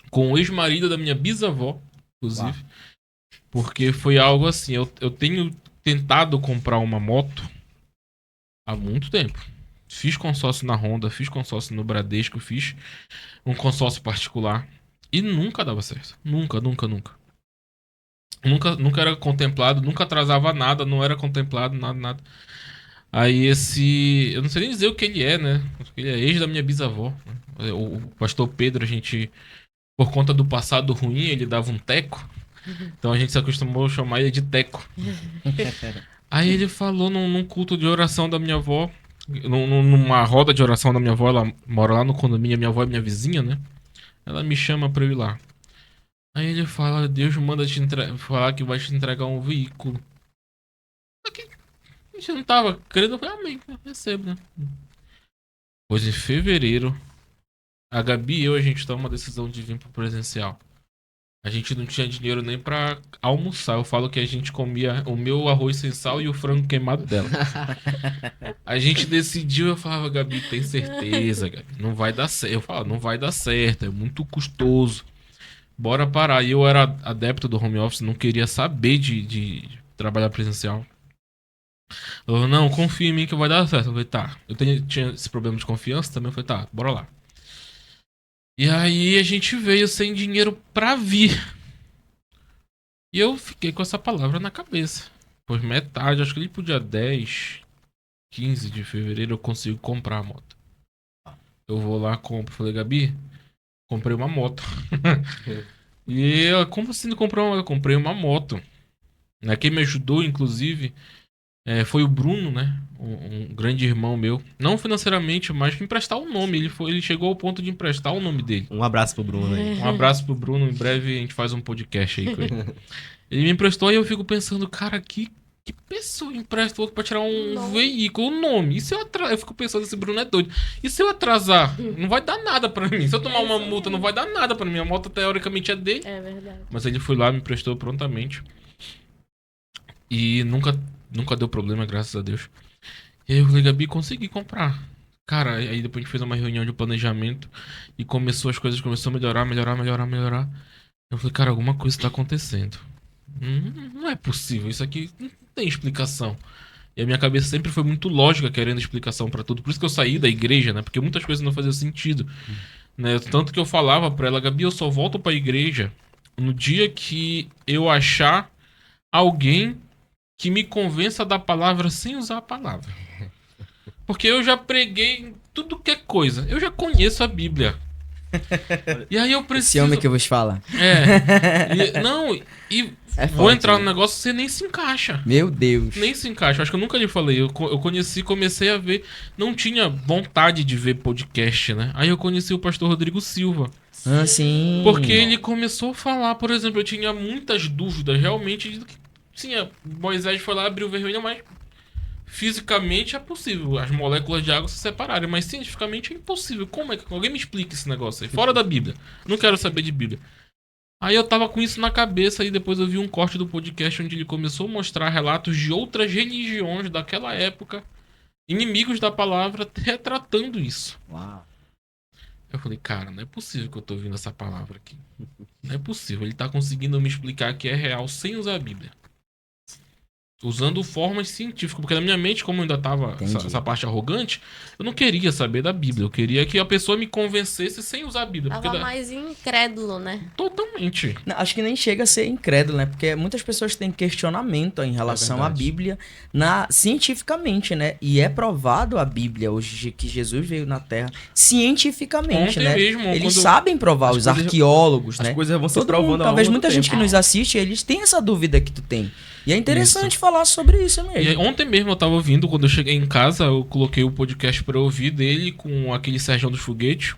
Com o ex-marido da minha bisavó, inclusive. Porque foi algo assim, eu tenho tentado comprar uma moto há muito tempo. Fiz consórcio na Honda, fiz consórcio no Bradesco, fiz um consórcio particular. E nunca dava certo. Nunca, nunca, nunca. Nunca era contemplado, nunca atrasava nada, não era contemplado, nada, nada. Aí eu não sei nem dizer o que ele é, né? Ele é ex da minha bisavó. O pastor Pedro, a gente, por conta do passado ruim, ele dava um teco. Então a gente se acostumou a chamar ele de teco. Aí ele falou num culto de oração da minha avó, numa roda de oração da minha avó, ela mora lá no condomínio, minha avó é minha vizinha, né? Ela me chama pra eu ir lá. Aí ele fala, Deus manda falar que vai te entregar um veículo. Aqui, a gente não tava crendo, eu falei, amém, recebo, né? Pois em fevereiro, a Gabi e eu, a gente toma uma decisão de vir pro presencial. A gente não tinha dinheiro nem pra almoçar. Eu falo que a gente comia o meu arroz sem sal e o frango queimado dela. A gente decidiu, eu falava, Gabi, tem certeza, Gabi, não vai dar certo. Eu falava, não vai dar certo, é muito custoso. Bora parar. E eu era adepto do home office, não queria saber de trabalhar presencial. Eu, não, confia em mim que vai dar certo. Eu falei, tá. Tinha esse problema de confiança também. Eu falei, tá, bora lá. E aí a gente veio sem dinheiro pra vir. E eu fiquei com essa palavra na cabeça. Pois metade, acho que ali pro dia 10, 15 de fevereiro eu consigo comprar a moto. Eu vou lá, compro. Falei, Gabi, comprei uma moto. E ela, como assim não comprou uma moto? Eu comprei uma moto. Quem me ajudou, inclusive, foi o Bruno, né? Um grande irmão meu. Não financeiramente, mas pra emprestar o nome. Ele chegou ao ponto de emprestar o nome dele. Um abraço pro Bruno aí. Um abraço pro Bruno. Em breve a gente faz um podcast aí com ele. Ele me emprestou e eu fico pensando, cara, que pessoa empresta outro pra tirar um veículo, um nome? E se eu atrasar? Eu fico pensando, esse Bruno é doido. E se eu atrasar? Não vai dar nada pra mim. Se eu tomar uma multa, não vai dar nada pra mim. A moto teoricamente é dele. É verdade. Mas ele foi lá, me emprestou prontamente. E nunca deu problema, graças a Deus. E aí eu falei, Gabi, consegui comprar. Cara, aí depois a gente fez uma reunião de planejamento e as coisas começaram a melhorar. Eu falei, cara, alguma coisa tá acontecendo. Não é possível, isso aqui não tem explicação. E a minha cabeça sempre foi muito lógica, querendo explicação pra tudo. Por isso que eu saí da igreja, né? Porque muitas coisas não faziam sentido. Né? Tanto que eu falava pra ela, Gabi, eu só volto pra igreja no dia que eu achar alguém que me convença da palavra sem usar a palavra. Porque eu já preguei tudo que é coisa. Eu já conheço a Bíblia. E aí eu preciso... Esse homem que vos fala. Vou forte, entrar né? no negócio, você nem se encaixa. Meu Deus. Nem se encaixa. Acho que eu nunca lhe falei. Eu comecei a ver. Não tinha vontade de ver podcast, né? Aí eu conheci o pastor Rodrigo Silva. Ah, sim. Porque ele começou a falar, por exemplo, eu tinha muitas dúvidas realmente do que. Sim, Moisés foi lá, abriu o vermelho, mas fisicamente é possível as moléculas de água se separarem, mas cientificamente é impossível. Como é que alguém me explica esse negócio aí? Fora da Bíblia. Não quero saber de Bíblia. Aí eu tava com isso na cabeça e depois eu vi um corte do podcast onde ele começou a mostrar relatos de outras religiões daquela época, inimigos da palavra, retratando isso. Uau. Eu falei, cara, não é possível que eu tô ouvindo essa palavra aqui. Não é possível. Ele tá conseguindo me explicar que é real sem usar a Bíblia. Usando formas científicas. Porque na minha mente, como eu ainda tava essa parte arrogante, eu não queria saber da Bíblia. Eu queria que a pessoa me convencesse sem usar a Bíblia. Tava mais incrédulo, né? Totalmente. Não, acho que nem chega a ser incrédulo, né? Porque muitas pessoas têm questionamento em relação à Bíblia cientificamente, né? E é provado a Bíblia hoje que Jesus veio na Terra cientificamente, Ontem né? mesmo, Eles sabem provar, os arqueólogos, né? As coisas vão se Todo provando mundo, ao talvez longo muita do gente tempo. que nos assiste, eles têm essa dúvida que tu tem. E é interessante falar sobre isso mesmo. E ontem mesmo eu tava ouvindo, quando eu cheguei em casa, eu coloquei o podcast pra ouvir dele com aquele Sérgio dos Foguetes.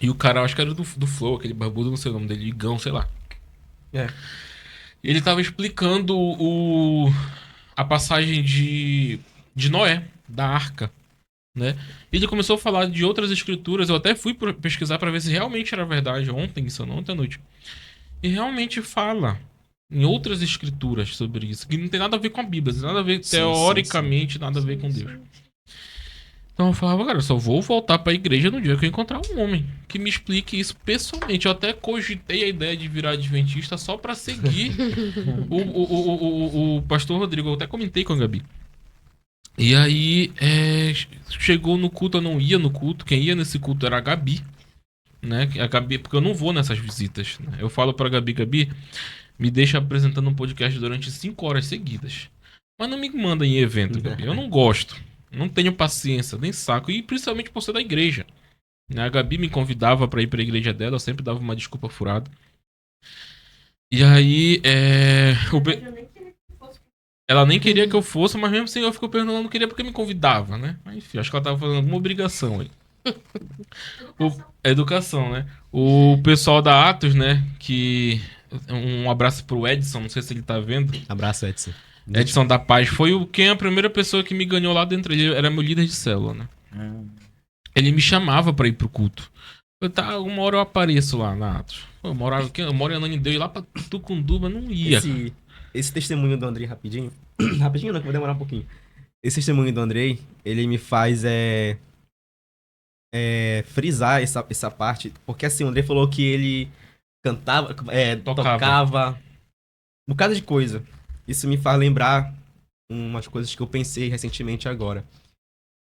E o cara, acho que era do Flow, aquele barbudo, não sei o nome dele, Igão, sei lá. É. E ele tava explicando a passagem de Noé, da Arca, né? E ele começou a falar de outras escrituras, eu até fui pesquisar pra ver se realmente era verdade ontem à noite. E realmente fala em outras escrituras sobre isso, que não tem nada a ver com a Bíblia, não tem nada a ver, teoricamente, nada a ver com Deus. Então eu falava, cara, eu só vou voltar pra igreja no dia que eu encontrar um homem que me explique isso pessoalmente. Eu até cogitei a ideia de virar adventista só pra seguir o pastor Rodrigo. Eu até comentei com a Gabi. E aí, chegou no culto, eu não ia no culto. Quem ia nesse culto era a Gabi, né? A Gabi, porque eu não vou nessas visitas, né? Eu falo pra Gabi, me deixa apresentando um podcast durante 5 horas seguidas. Mas não me manda em evento, Gabi. Eu não gosto. Não tenho paciência, nem saco. E principalmente por ser da igreja. Né? A Gabi me convidava pra ir pra igreja dela, eu sempre dava uma desculpa furada. E aí, ela nem queria que eu fosse, mas mesmo assim eu fico perguntando, ela não queria porque me convidava, né? Mas enfim, acho que ela tava fazendo alguma obrigação aí. Educação, né? O pessoal da Atos, né? Que. Um abraço pro Edson, não sei se ele tá vendo. Abraço, Edson. Edson da Paz foi a primeira pessoa que me ganhou lá dentro. Ele era meu líder de célula, né? Ele me chamava pra ir pro culto. Eu, tá, uma hora eu apareço lá na Atos. Eu moro em Ananindeua e lá pra Tucunduba não ia. Esse testemunho do Andrei, rapidinho. Rapidinho não, que vai demorar um pouquinho. Esse testemunho do Andrei, ele me faz frisar essa parte. Porque assim, o Andrei falou que ele cantava, tocava um bocado de coisa. Isso me faz lembrar umas coisas que eu pensei recentemente agora.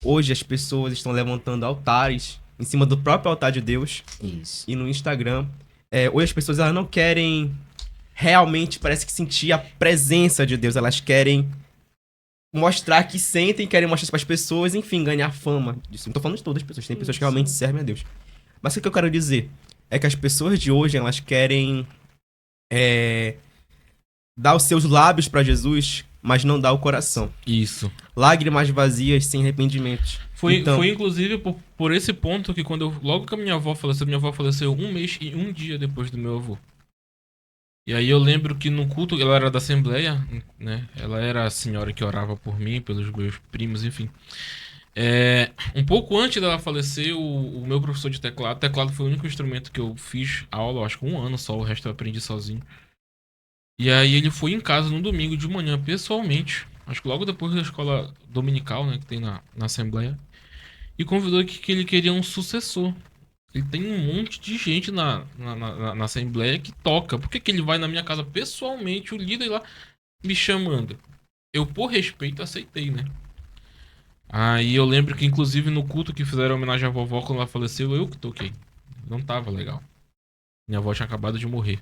Hoje as pessoas estão levantando altares em cima do próprio altar de Deus. Isso. E no Instagram. Hoje as pessoas elas não querem realmente, parece que sentir a presença de Deus. Elas querem mostrar que sentem, querem mostrar isso para as pessoas, enfim, ganhar fama. Isso não tô falando de todas as pessoas, tem pessoas que realmente servem a Deus. Mas o que eu quero dizer é que as pessoas de hoje, elas querem dar os seus lábios para Jesus, mas não dar o coração. Isso. Lágrimas vazias sem arrependimento. Foi inclusive por esse ponto que logo que a minha avó faleceu 1 mês e 1 dia depois do meu avô. E aí eu lembro que no culto, ela era da Assembleia, né? Ela era a senhora que orava por mim, pelos meus primos, enfim. Um pouco antes dela falecer, o meu professor de teclado foi o único instrumento que eu fiz aula, acho que 1 ano só, o resto eu aprendi sozinho. E aí ele foi em casa no domingo de manhã, pessoalmente, acho que logo depois da escola dominical, né, que tem na Assembleia, e convidou que ele queria um sucessor. Ele tem um monte de gente na Assembleia que toca. Por que ele vai na minha casa pessoalmente, o líder lá, me chamando? Eu, por respeito, aceitei, né? Aí eu lembro que, inclusive, no culto que fizeram homenagem à vovó quando ela faleceu, eu que toquei. Não tava legal. Minha avó tinha acabado de morrer.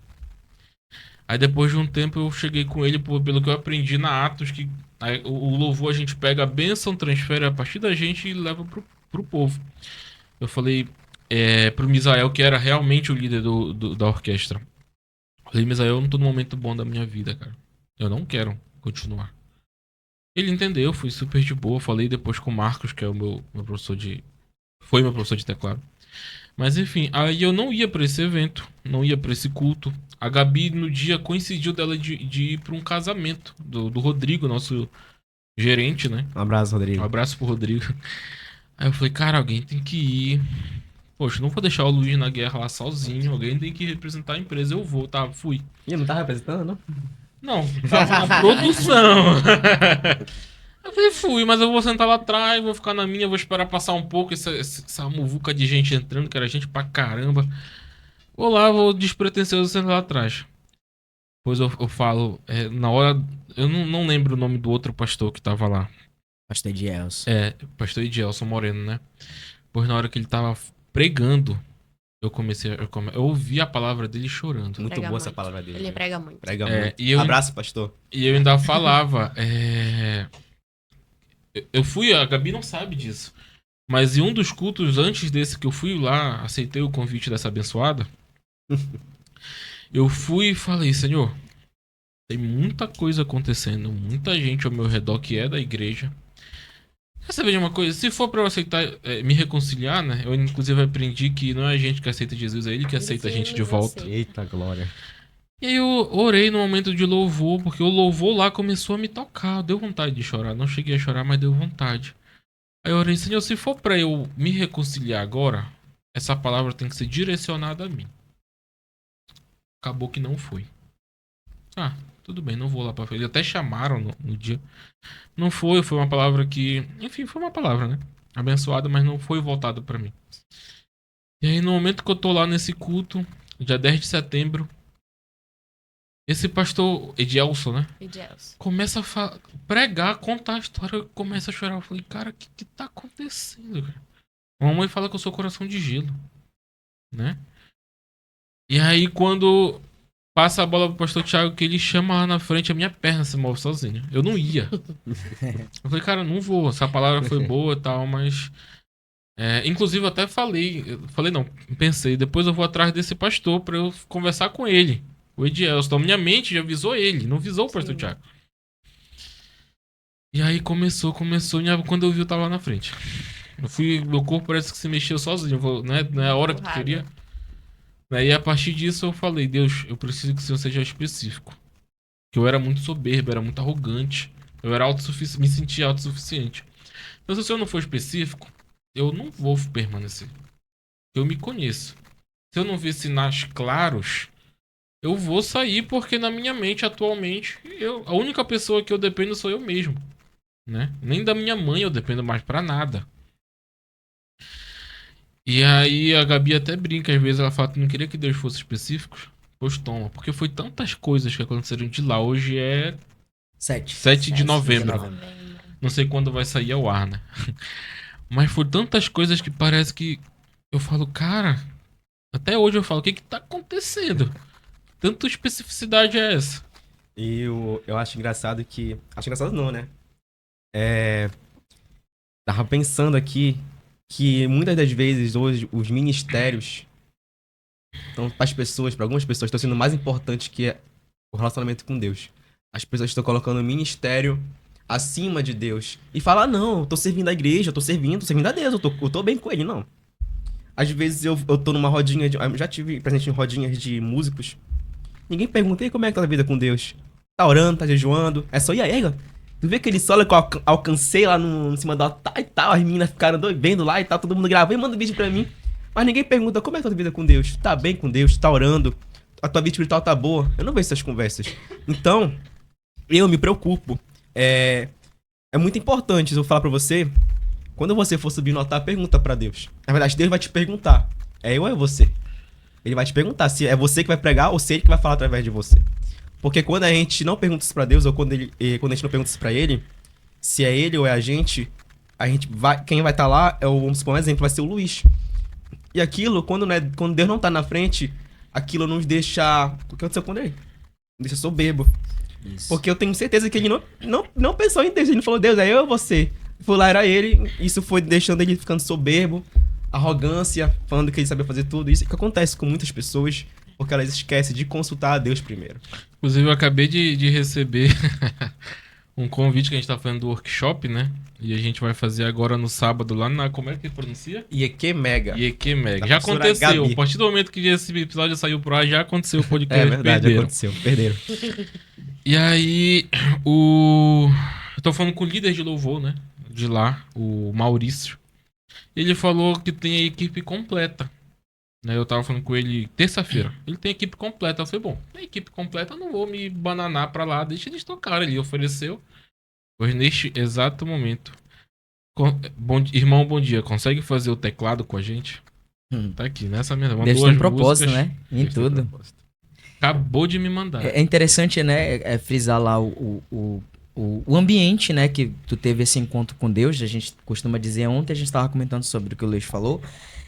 Aí depois de um tempo eu cheguei com ele, pelo que eu aprendi na Atos, que o louvor a gente pega a bênção, transfere a partir da gente e leva pro povo. Eu falei pro Misael, que era realmente o líder da orquestra. Eu falei, Misael, eu não tô num momento bom da minha vida, cara. Eu não quero continuar. Ele entendeu, fui super de boa. Falei depois com o Marcos, que é o meu professor foi meu professor de teclado. Mas enfim, aí eu não ia pra esse evento, não ia pra esse culto. A Gabi, no dia, coincidiu dela de ir pra um casamento do Rodrigo, nosso gerente, né? Um abraço, Rodrigo. Um abraço pro Rodrigo. Aí eu falei, cara, alguém tem que ir. Poxa, não vou deixar o Luiz na guerra lá sozinho. Alguém tem que representar a empresa. Eu vou, tá? Fui. E não tá representando, não? Não, tava na produção. Eu falei, fui, mas eu vou sentar lá atrás, vou ficar na minha, vou esperar passar um pouco essa muvuca de gente entrando, que era gente pra caramba. Vou lá, vou despretensioso sentar lá atrás. Depois eu falo, na hora. Eu não lembro o nome do outro pastor que tava lá. Pastor Edielson. Pastor Edielson Moreno, né? Pois na hora que ele tava pregando, eu ouvi a palavra dele chorando. Muito Prega boa essa muito. palavra dele. Ele prega muito. Prega muito. Abraço, pastor. E eu ainda falava, eu fui, a Gabi não sabe disso. Mas em um dos cultos antes desse que eu fui lá, aceitei o convite dessa abençoada. Eu fui e falei, Senhor, tem muita coisa acontecendo, muita gente ao meu redor que é da igreja. Quer saber de uma coisa? Se for pra eu aceitar, me reconciliar, né? Eu inclusive aprendi que não é a gente que aceita Jesus, é ele que aceita a gente de volta. Eita, glória. E aí eu orei no momento de louvor, porque o louvor lá começou a me tocar. Deu vontade de chorar. Não cheguei a chorar, mas deu vontade. Aí eu orei, Senhor, se for pra eu me reconciliar agora, essa palavra tem que ser direcionada a mim. Acabou que não foi. Tudo bem, não vou lá pra frente. Eles até chamaram no dia. Não foi uma palavra que... Enfim, foi uma palavra, né? Abençoada, mas não foi voltada pra mim. E aí no momento que eu tô lá nesse culto, dia 10 de setembro, esse pastor Edielson, né? Edielson. Começa a pregar, contar a história, eu começo a chorar. Eu falei, cara, o que tá acontecendo, cara? A mamãe fala que eu sou coração de gelo, né? E aí quando passa a bola pro pastor Thiago que ele chama lá na frente, a minha perna se move sozinha. Eu não ia. Eu falei, cara, eu não vou. Essa palavra foi boa e tal, mas... inclusive eu até falei não, pensei, depois eu vou atrás desse pastor pra eu conversar com ele. O Edielson, então minha mente já visou ele, não visou o pastor Thiago. E aí começou, quando eu vi eu tava lá na frente. Meu corpo parece que se mexeu sozinho, não é a hora que tu queria. E a partir disso eu falei, Deus, eu preciso que o Senhor seja específico. Que eu era muito soberbo, era muito arrogante. Eu era me sentia autossuficiente. Então se o Senhor não for específico, eu não vou permanecer. Eu me conheço. Se eu não ver sinais claros, eu vou sair porque na minha mente atualmente, a única pessoa que eu dependo sou eu mesmo. Né? Nem da minha mãe eu dependo mais pra nada. E aí a Gabi até brinca, às vezes ela fala que não queria que Deus fosse específico. Pois toma, porque foi tantas coisas que aconteceram de lá. Hoje é 7 de novembro. Não sei quando vai sair ao ar, né? Mas foi tantas coisas que parece que eu falo, cara, até hoje eu falo, o que que tá acontecendo? Tanta especificidade é essa? E eu acho engraçado que... Acho engraçado não, né? Tava pensando aqui que muitas das vezes hoje os ministérios estão para algumas pessoas estão sendo mais importantes que o relacionamento com Deus. As pessoas estão colocando o ministério acima de Deus e falam, não, eu tô servindo a igreja, tô servindo a Deus, eu tô bem com ele, não. Às vezes eu tô numa rodinha eu já tive presente em rodinhas de músicos. Ninguém pergunta, e como é que tá a vida com Deus? Tá orando, tá jejuando? É só, e aí, tu vê aquele solo que eu alcancei lá em cima do altar e tal, as meninas ficaram vendo lá e tal, todo mundo grava e manda vídeo pra mim. Mas ninguém pergunta, como é que tá a tua vida com Deus? Tá bem com Deus? Tá orando? A tua vida espiritual tá boa? Eu não vejo essas conversas. Então, eu me preocupo. É muito importante eu falar pra você, quando você for subir no altar, pergunta pra Deus. Na verdade, Deus vai te perguntar, é eu ou é você? Ele vai te perguntar se é você que vai pregar ou se ele que vai falar através de você. Porque quando a gente não pergunta isso pra Deus, ou quando a gente não pergunta isso pra ele, se é ele ou é a gente vai, quem vai estar lá, vamos supor um exemplo, vai ser o Luiz. E aquilo, quando Deus não tá na frente, aquilo nos deixa... O que aconteceu com ele? Nos deixa soberbo. Isso. Porque eu tenho certeza que ele não pensou em Deus, ele não falou, Deus, é eu ou você? Foi lá, era ele, isso foi deixando ele ficando soberbo, arrogância, falando que ele sabia fazer tudo. Isso que acontece com muitas pessoas, porque elas esquecem de consultar a Deus primeiro. Inclusive, eu acabei de receber um convite que a gente tá fazendo do workshop, né? E a gente vai fazer agora no sábado lá na... Como é que pronuncia? IEQ Mega. IEQ Mega. Já aconteceu. Gabi. A partir do momento que esse episódio saiu pro ar, já aconteceu o podcast. É verdade, aconteceu. Perderam. E aí, eu tô falando com o líder de louvor, né? De lá, o Maurício. Ele falou que tem a equipe completa. Né? Eu tava falando com ele terça-feira. Ele tem a equipe completa. Eu falei, bom, a equipe completa eu não vou me bananar pra lá. Deixa eles tocarem. Ele ofereceu. Pois neste exato momento. Irmão, bom dia. Consegue fazer o teclado com a gente? Tá aqui, nessa mesma. Deus tem um propósito, né? Em tudo. Acabou de me mandar. É interessante, né? Frisar lá o ambiente, né? Que tu teve esse encontro com Deus. A gente costuma dizer, ontem a gente estava comentando sobre o que o Luiz falou.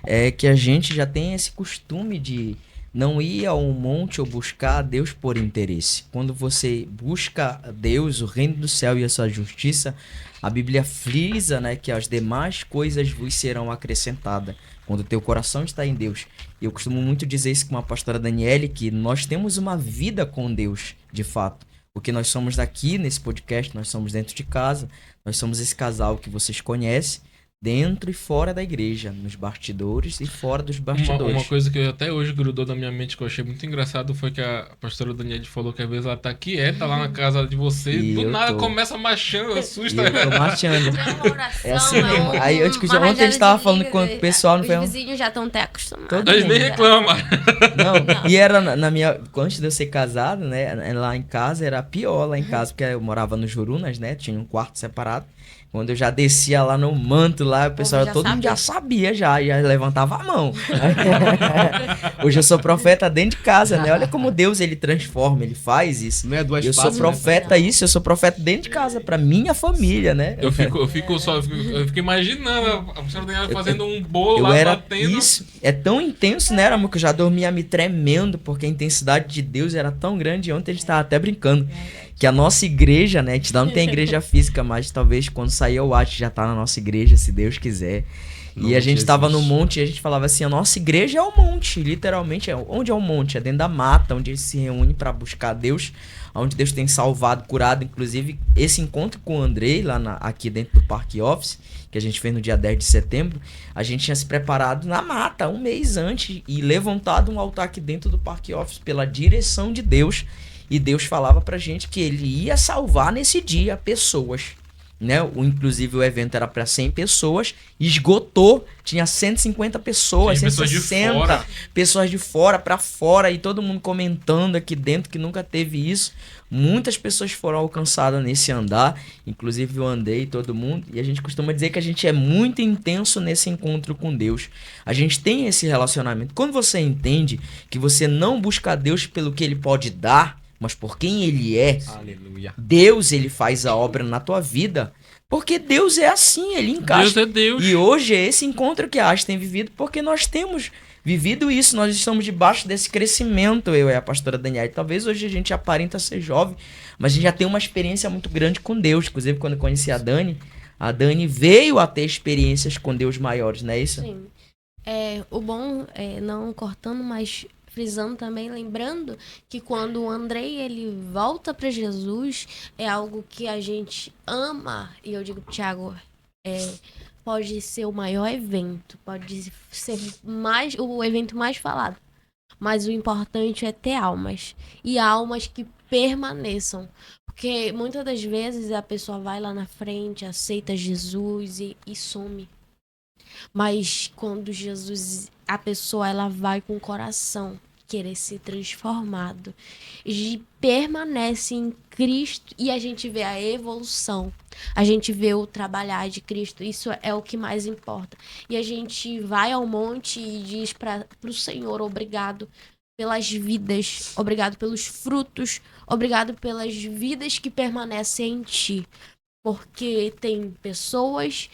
É que a gente já tem esse costume de não ir ao monte ou buscar a Deus por interesse. Quando você busca Deus, o reino do céu e a sua justiça, a Bíblia frisa, né, que as demais coisas vos serão acrescentadas. Quando o teu coração está em Deus. Eu costumo muito dizer isso com a pastora Daniele, que nós temos uma vida com Deus, de fato. Porque nós somos daqui nesse podcast, nós somos dentro de casa, nós somos esse casal que vocês conhecem, dentro e fora da igreja, nos bastidores e fora dos bastidores. Uma coisa que até hoje grudou na minha mente, que eu achei muito engraçado, foi que a pastora Daniela falou que às vezes ela tá quieta lá na casa de vocês, e do nada começa marchando, assusta. E eu tô marchando. Oração, É assim mesmo. Aí ontem a gente tava falando com o pessoal no Os vizinhos já estão até acostumados. Eles nem reclamam. Não, e era na minha... Antes de eu ser casado, né? Lá em casa era pior lá em casa, porque eu morava no Jurunas, né? Tinha um quarto separado. Quando eu já descia lá no manto, lá, o pessoal, já todo mundo já sabia. sabia, já levantava a mão. Hoje eu sou profeta dentro de casa, né? Olha como Deus, ele transforma, ele faz isso. Não é duas Eu sou faces, né? profeta isso, eu sou profeta dentro de casa, pra minha família, né? Eu fico imaginando a pastora Daniela fazendo um bolo Eu lá, era batendo. isso, é tão intenso, né, amor, que eu já dormia me tremendo, porque a intensidade de Deus era tão grande. Ontem a gente tava até brincando que a nossa igreja, né, a gente não tem igreja física, mas talvez quando sair o Watch já tá na nossa igreja, se Deus quiser. E a gente tava no monte e a gente falava assim, a nossa igreja é o monte, literalmente. Onde é o monte? É dentro da mata, onde eles se reúnem para buscar Deus, onde Deus tem salvado, curado. Inclusive, esse encontro com o Andrei, lá aqui dentro do Parque Office, que a gente fez no dia 10 de setembro, a gente tinha se preparado na mata, um mês antes, e levantado um altar aqui dentro do Parque Office pela direção de Deus. E Deus falava pra gente que ele ia salvar nesse dia pessoas. Né? Inclusive o evento era para 100 pessoas, esgotou, tinha 150 pessoas, Tinha 160 pessoas de fora para fora, e todo mundo comentando aqui dentro que nunca teve isso. Muitas pessoas foram alcançadas nesse andar, inclusive eu andei, todo mundo, e a gente costuma dizer que a gente é muito intenso nesse encontro com Deus. A gente tem esse relacionamento. Quando você entende que você não busca Deus pelo que ele pode dar, mas por quem ele é, Aleluia. Deus, ele faz a obra na tua vida, porque Deus é assim, ele encaixa. Deus é Deus. E hoje é esse encontro que a Arte tem vivido, porque nós temos vivido isso, nós estamos debaixo desse crescimento, eu e a pastora Daniela. Talvez hoje a gente aparenta ser jovem, mas a gente já tem uma experiência muito grande com Deus. Inclusive, quando eu conheci a Dani veio a ter experiências com Deus maiores, não é isso? Sim. O bom é não cortando, mas frisando também, lembrando que quando o Andrei ele volta para Jesus, é algo que a gente ama. E eu digo, Thiago, pode ser o maior evento, pode ser o evento mais falado, mas o importante é ter almas, e almas que permaneçam. Porque muitas das vezes a pessoa vai lá na frente, aceita Jesus e some. Mas quando Jesus, a pessoa ela vai com o coração querer ser transformado e permanece em Cristo, e a gente vê a evolução, a gente vê o trabalhar de Cristo, isso é o que mais importa. E a gente vai ao monte e diz para o Senhor, obrigado pelas vidas, obrigado pelos frutos, obrigado pelas vidas que permanecem em Ti, porque tem pessoas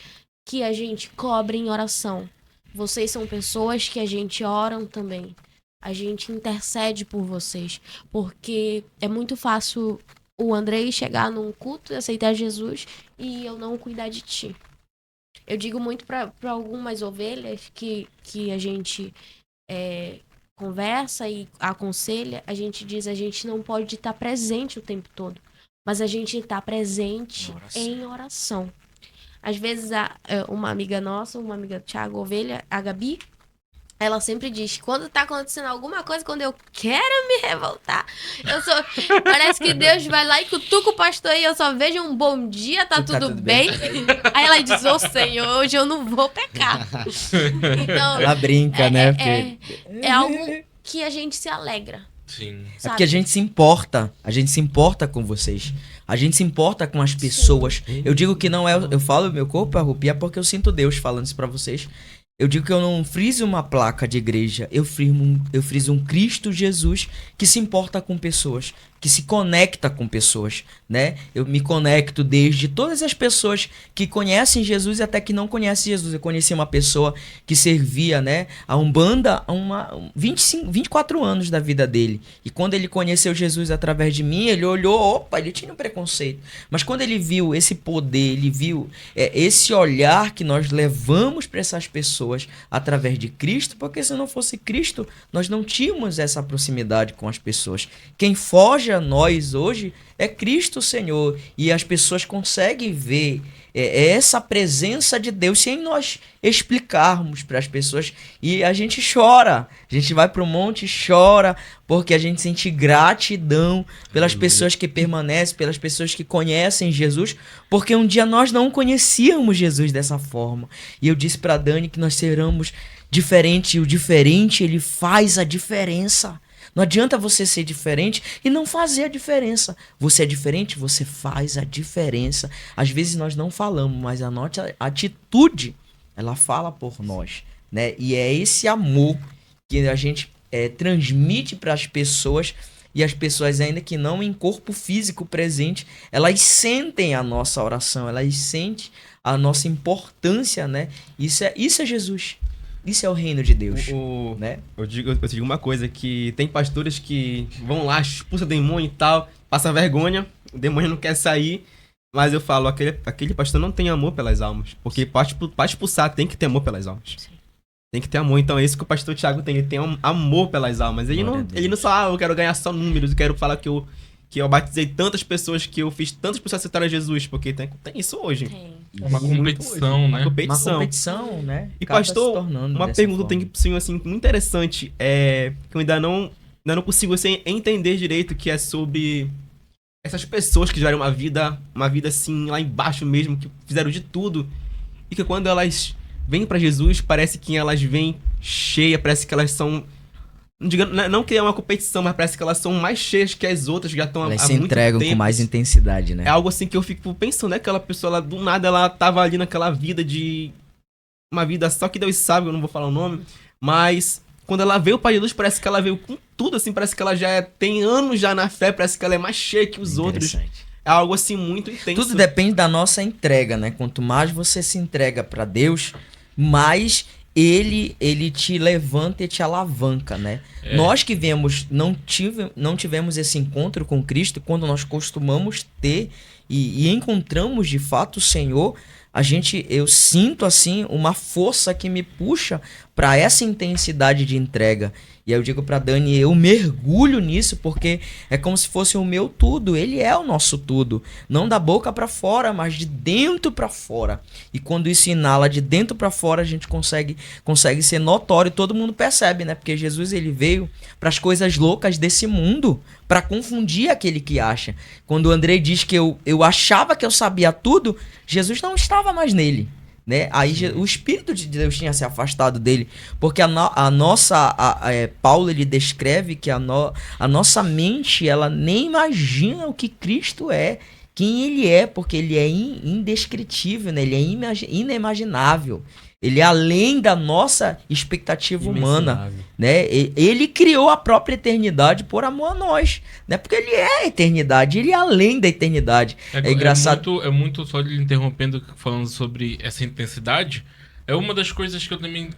que a gente cobre em oração. Vocês são pessoas que a gente ora também. A gente intercede por vocês. Porque é muito fácil o Andrei chegar num culto e aceitar Jesus e eu não cuidar de ti. Eu digo muito para algumas ovelhas que a gente conversa e aconselha, a gente diz, a gente não pode estar presente o tempo todo, mas a gente está presente em oração. Às vezes, uma amiga nossa, uma amiga do Thiago Ovelha, a Gabi, ela sempre diz, quando tá acontecendo alguma coisa, quando eu quero me revoltar, parece que Deus vai lá e cutuca o pastor e eu só vejo um bom dia, tá tudo bem? Aí ela diz, Senhor, hoje eu não vou pecar. Então, ela brinca, né? É algo que a gente se alegra. Sim. Sabe? É porque a gente se importa com vocês. A gente se importa com as pessoas. Sim. Eu digo que não é, eu falo meu corpo é arrepia porque eu sinto Deus falando isso pra vocês. Eu digo que eu não friso uma placa de igreja, eu friso um Cristo Jesus que se importa com pessoas, que se conecta com pessoas, né? Eu me conecto desde todas as pessoas que conhecem Jesus até que não conhecem Jesus. Eu conheci uma pessoa que servia, né, a Umbanda há 24 anos da vida dele. E quando ele conheceu Jesus através de mim, ele olhou, ele tinha um preconceito. Mas quando ele viu esse poder, ele viu esse olhar que nós levamos para essas pessoas através de Cristo, porque se não fosse Cristo, nós não tínhamos essa proximidade com as pessoas. Quem foge a nós hoje é Cristo Senhor, e as pessoas conseguem ver essa presença de Deus sem nós explicarmos para as pessoas, e a gente chora, a gente vai para o monte e chora, porque a gente sente gratidão pelas pessoas que permanecem, pelas pessoas que conhecem Jesus, porque um dia nós não conhecíamos Jesus dessa forma, e eu disse para Dani que nós seremos diferentes, e o diferente ele faz a diferença. Não adianta você ser diferente e não fazer a diferença. Você é diferente, você faz a diferença. Às vezes nós não falamos, mas a nossa atitude, ela fala por nós, né? E é esse amor que a gente transmite para as pessoas, e as pessoas, ainda que não em corpo físico presente, elas sentem a nossa oração, elas sentem a nossa importância, né? Isso é Jesus. Isso é o reino de Deus, né? Eu digo uma coisa, que tem pastores que vão lá, expulsa demônio e tal, passa vergonha, o demônio não quer sair, mas eu falo, aquele pastor não tem amor pelas almas, porque para expulsar tem que ter amor pelas almas. Sim. Tem que ter amor, então é isso que o pastor Thiago tem, ele tem amor pelas almas. Ele não só, eu quero ganhar só números, eu quero falar que eu batizei tantas pessoas, que eu fiz tantas pessoas aceitarem Jesus, porque tem isso hoje. Tem. É uma competição, né? Uma competição, né? E Acaba se pastor, tornando uma dessa pergunta forma. tem sim, assim, muito interessante, que eu ainda não consigo assim, entender direito, que é sobre essas pessoas que tiveram uma vida assim, lá embaixo mesmo, que fizeram de tudo, e que quando elas vêm pra Jesus, parece que elas vêm cheias, parece que elas são, não que é uma competição, mas parece que elas são mais cheias que as outras, que já estão há Elas muito se tempo. entregam com mais intensidade, né? É algo assim que eu fico pensando, né? Aquela pessoa, ela, do nada, ela tava ali naquela vida de... Uma vida só que Deus sabe, eu não vou falar o nome. Mas quando ela veio para Jesus, parece que ela veio com tudo, assim. Parece que ela já tem anos já na fé, parece que ela é mais cheia que os outros. Interessante. É algo assim muito intenso. Tudo depende da nossa entrega, né? Quanto mais você se entrega para Deus, mais ele te levanta e te alavanca, né? Nós que não tivemos esse encontro com Cristo, quando nós costumamos ter e encontramos de fato o Senhor, eu sinto assim uma força que me puxa para essa intensidade de entrega. E aí eu digo para Dani, eu mergulho nisso, porque é como se fosse o meu tudo. Ele é o nosso tudo, não da boca para fora, mas de dentro para fora. E quando isso inala de dentro para fora, a gente consegue ser notório, todo mundo percebe, né? Porque Jesus, ele veio para as coisas loucas desse mundo, para confundir aquele que acha. Quando o Andrei diz que eu achava que eu sabia tudo, Jesus não estava mais nele, né? Aí o Espírito de Deus tinha se afastado dele, porque Paulo, ele descreve que a nossa mente, ela nem imagina o que Cristo é, quem ele é, porque ele é indescritível, né? Ele é inimaginável. Ele é além da nossa expectativa humana, né? Ele criou a própria eternidade por amor a nós, né? Porque ele é a eternidade, ele é além da eternidade. É engraçado. É muito, só lhe interrompendo, falando sobre essa intensidade, é uma das coisas que eu também...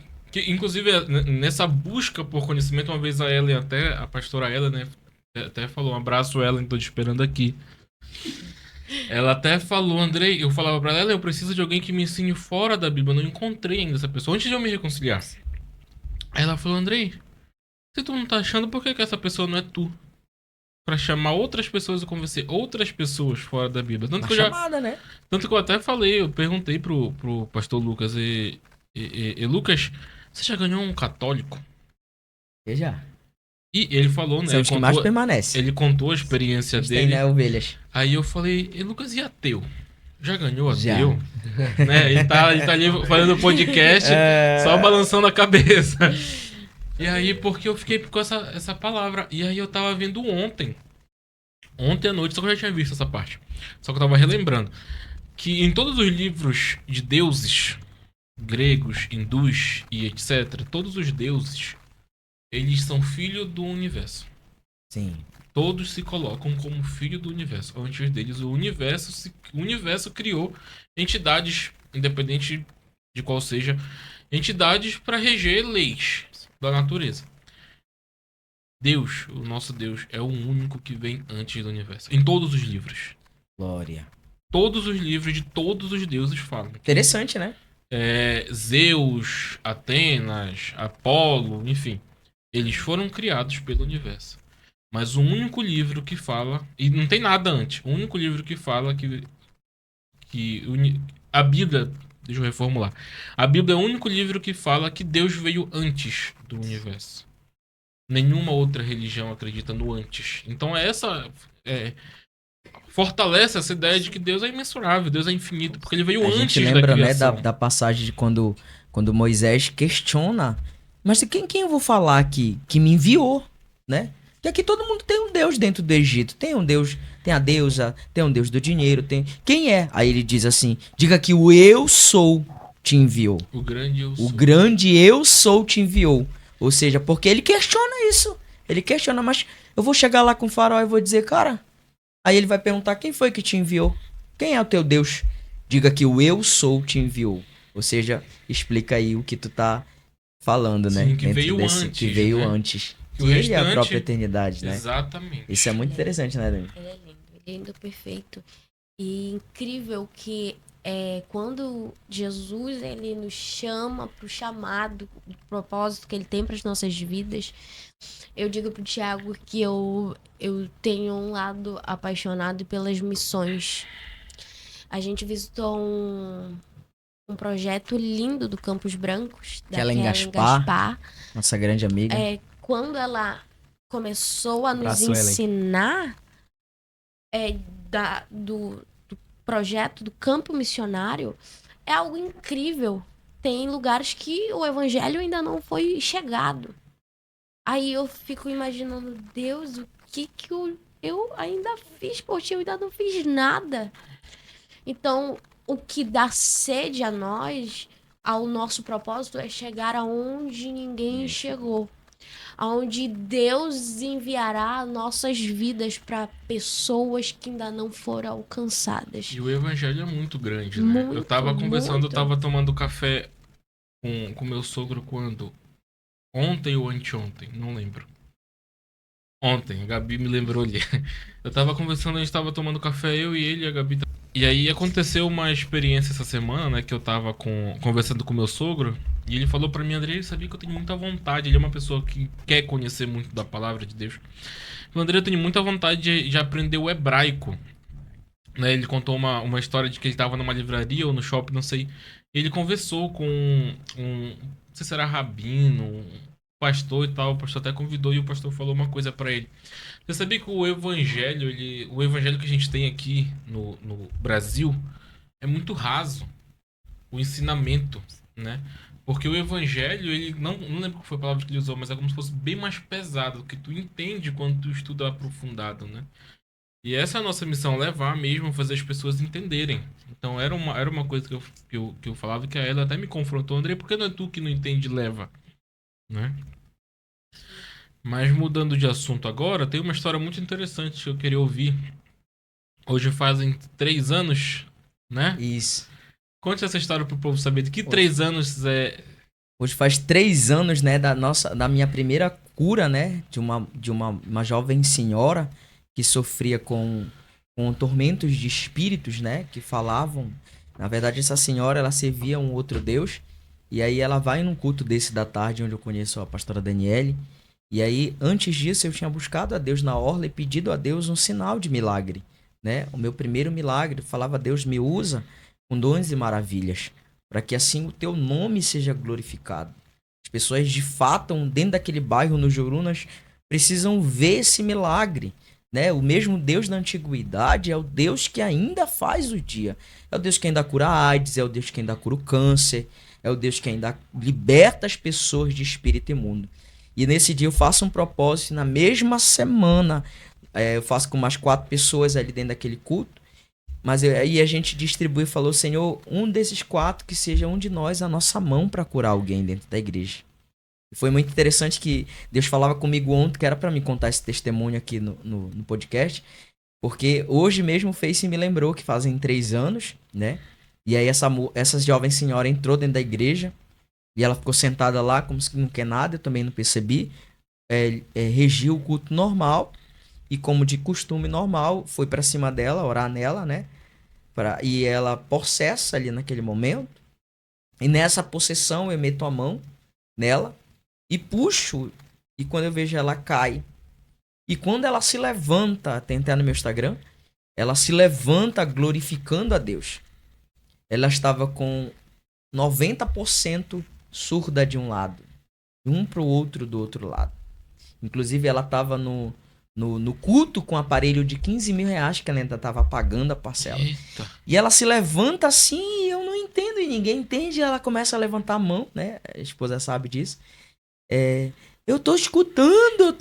inclusive, nessa busca por conhecimento, uma vez a Ellen, até a pastora Ellen, né? Até falou, um abraço, Ellen, tô te esperando aqui. Ela até falou, Andrei, eu falava pra ela, eu preciso de alguém que me ensine fora da Bíblia. Eu não encontrei ainda essa pessoa, antes de eu me reconciliar. Aí ela falou, Andrei, se tu não tá achando, por que essa pessoa não é tu? Pra chamar outras pessoas e convencer outras pessoas fora da Bíblia. Chamada, né? Tanto que eu até falei, eu perguntei pro pastor Lucas, Lucas, você já ganhou um católico? Eu já. E ele falou, né? São os que mais permanecem. Ele contou a experiência dele. Tem, né, ovelhas. Aí eu falei, Lucas, e ateu? Já ganhou Já. ateu? Né? Ele tá ali fazendo podcast, só balançando a cabeça. E aí, porque eu fiquei com essa palavra. E aí eu tava vendo ontem à noite, só que eu já tinha visto essa parte. Só que eu tava relembrando. Que em todos os livros de deuses, gregos, hindus e etc., todos os deuses, eles são filho do universo. Sim. Todos se colocam como filho do universo. Antes deles, o universo criou entidades, independente de qual seja, entidades para reger leis da natureza. Deus, o nosso Deus, é o único que vem antes do universo. Em todos os livros. Glória. Todos os livros de todos os deuses falam. Interessante, né? Zeus, Atenas, Apolo, enfim. Eles foram criados pelo universo. Mas o único livro que fala... E não tem nada antes. O único livro que fala a Bíblia... Deixa eu reformular. A Bíblia é o único livro que fala que Deus veio antes do universo. Nenhuma outra religião acredita no antes. Então fortalece essa ideia de que Deus é imensurável, Deus é infinito, porque ele veio antes da criação. A gente lembra, né, da passagem de quando Moisés questiona... Mas quem eu vou falar aqui que me enviou, né? Que aqui todo mundo tem um deus dentro do Egito. Tem um deus, tem a deusa, tem um deus do dinheiro, tem... Quem é? Aí ele diz assim, diga que o eu sou te enviou. O grande eu sou. O grande eu sou te enviou. Ou seja, porque ele questiona isso. Ele questiona, mas eu vou chegar lá com o faraó e vou dizer, cara... Aí ele vai perguntar, quem foi que te enviou? Quem é o teu Deus? Diga que o eu sou te enviou. Ou seja, explica aí o que tu tá falando, né? Sim, que Dentro veio antes, que veio né? antes. Que o Que ele é a restante- própria eternidade, né? Exatamente. Isso é muito interessante, né, Dani? Ele é lindo, perfeito. E incrível que quando Jesus ele nos chama pro chamado, pro propósito que ele tem para as nossas vidas, eu digo pro Thiago que eu tenho um lado apaixonado pelas missões. A gente visitou um projeto lindo do Campos Brancos, da Kellen Kellen Gaspar. Nossa grande amiga. Quando ela começou a nos Abraço, Ellen. ensinar do projeto do campo missionário, é algo incrível. Tem lugares que o evangelho ainda não foi chegado. Aí eu fico imaginando, Deus, o que eu ainda fiz? Poxa, eu ainda não fiz nada. Então, o que dá sede a nós, ao nosso propósito, é chegar aonde ninguém chegou. Aonde Deus enviará nossas vidas para pessoas que ainda não foram alcançadas. E o evangelho é muito grande, né? Muito, Eu tava conversando, muito. eu tava tomando café com meu sogro quando? Ontem ou anteontem, não lembro. Ontem, a Gabi me lembrou ali. Eu tava conversando, a gente tava tomando café, eu e ele, a Gabi. E aí aconteceu uma experiência essa semana, né? Que eu tava conversando com meu sogro. E ele falou pra mim, André, ele sabia que eu tenho muita vontade. Ele é uma pessoa que quer conhecer muito da palavra de Deus. O André, eu tenho muita vontade de aprender o hebraico. Né, ele contou uma história de que ele tava numa livraria ou no shopping, não sei. E ele conversou com não sei se era rabino, um pastor e tal. O pastor até convidou e o pastor falou uma coisa pra ele. Você sabia que o evangelho, o evangelho que a gente tem aqui no Brasil é muito raso. O ensinamento, né? Porque o evangelho, ele não lembro qual foi a palavra que ele usou, mas é como se fosse bem mais pesado, do que tu entende quando tu estuda aprofundado, né? E essa é a nossa missão, levar mesmo, fazer as pessoas entenderem. Então era uma coisa que eu falava, que a ela até me confrontou, André, por que não é tu que não entende e leva? Né? Mas mudando de assunto agora, tem uma história muito interessante que eu queria ouvir. Hoje fazem 3 anos, né? Isso. Conte essa história pro povo saber de que 3 anos é... Hoje faz 3 anos, né, da minha primeira cura, né, de uma jovem senhora que sofria com tormentos de espíritos, né, que falavam. Na verdade, essa senhora, ela servia um outro Deus. E aí ela vai num culto desse da tarde, onde eu conheço a pastora Daniele. E aí, antes disso, eu tinha buscado a Deus na orla e pedido a Deus um sinal de milagre, né? O meu primeiro milagre, falava, Deus me usa com dons e maravilhas, para que assim o teu nome seja glorificado. As pessoas de fato, dentro daquele bairro, no Jurunas, precisam ver esse milagre, né? O mesmo Deus da antiguidade é o Deus que ainda faz o dia. É o Deus que ainda cura a AIDS, é o Deus que ainda cura o câncer, é o Deus que ainda liberta as pessoas de espírito imundo. E nesse dia eu faço um propósito, na mesma semana, eu faço com mais 4 pessoas ali dentro daquele culto, mas aí a gente distribui e falou, Senhor, um desses 4 que seja um de nós a nossa mão para curar alguém dentro da igreja. E foi muito interessante que Deus falava comigo ontem, que era para me contar esse testemunho aqui no podcast, porque hoje mesmo o Face me lembrou que fazem 3 anos, né? E aí essa jovem senhora entrou dentro da igreja e ela ficou sentada lá como se não quer nada, eu também não percebi. Regiu o culto normal e como de costume normal, foi pra cima dela, orar nela, né? E ela possessa ali naquele momento. E nessa possessão eu meto a mão nela e puxo. E quando eu vejo ela cai. E quando ela se levanta, tem até no meu Instagram, ela se levanta glorificando a Deus. Ela estava com 90% surda de um lado, um pro outro do outro lado. Inclusive ela estava no culto com um aparelho de 15 mil reais que ela ainda estava pagando a parcela. Eita. E ela se levanta assim e eu não entendo e ninguém entende. Ela começa a levantar a mão, né? A esposa sabe disso. eu tô escutando,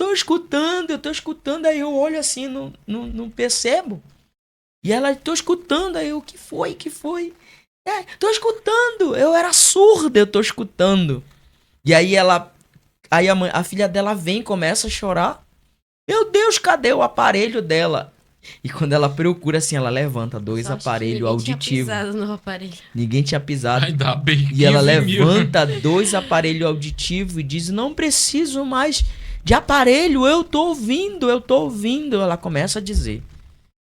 aí eu olho assim, não percebo. E ela, tô escutando, aí eu, o que foi? Tô escutando, eu era surda, eu tô escutando. E aí a filha dela vem, começa a chorar. Meu Deus, cadê o aparelho dela? E quando ela procura assim, ela levanta dois Sorte que aparelhos ninguém tinha auditivos. pisado no aparelho. Ninguém tinha pisado. Ainda bem, E ela 15 mil. levanta dois aparelhos auditivos e diz: não preciso mais de aparelho, eu tô ouvindo. Ela começa a dizer.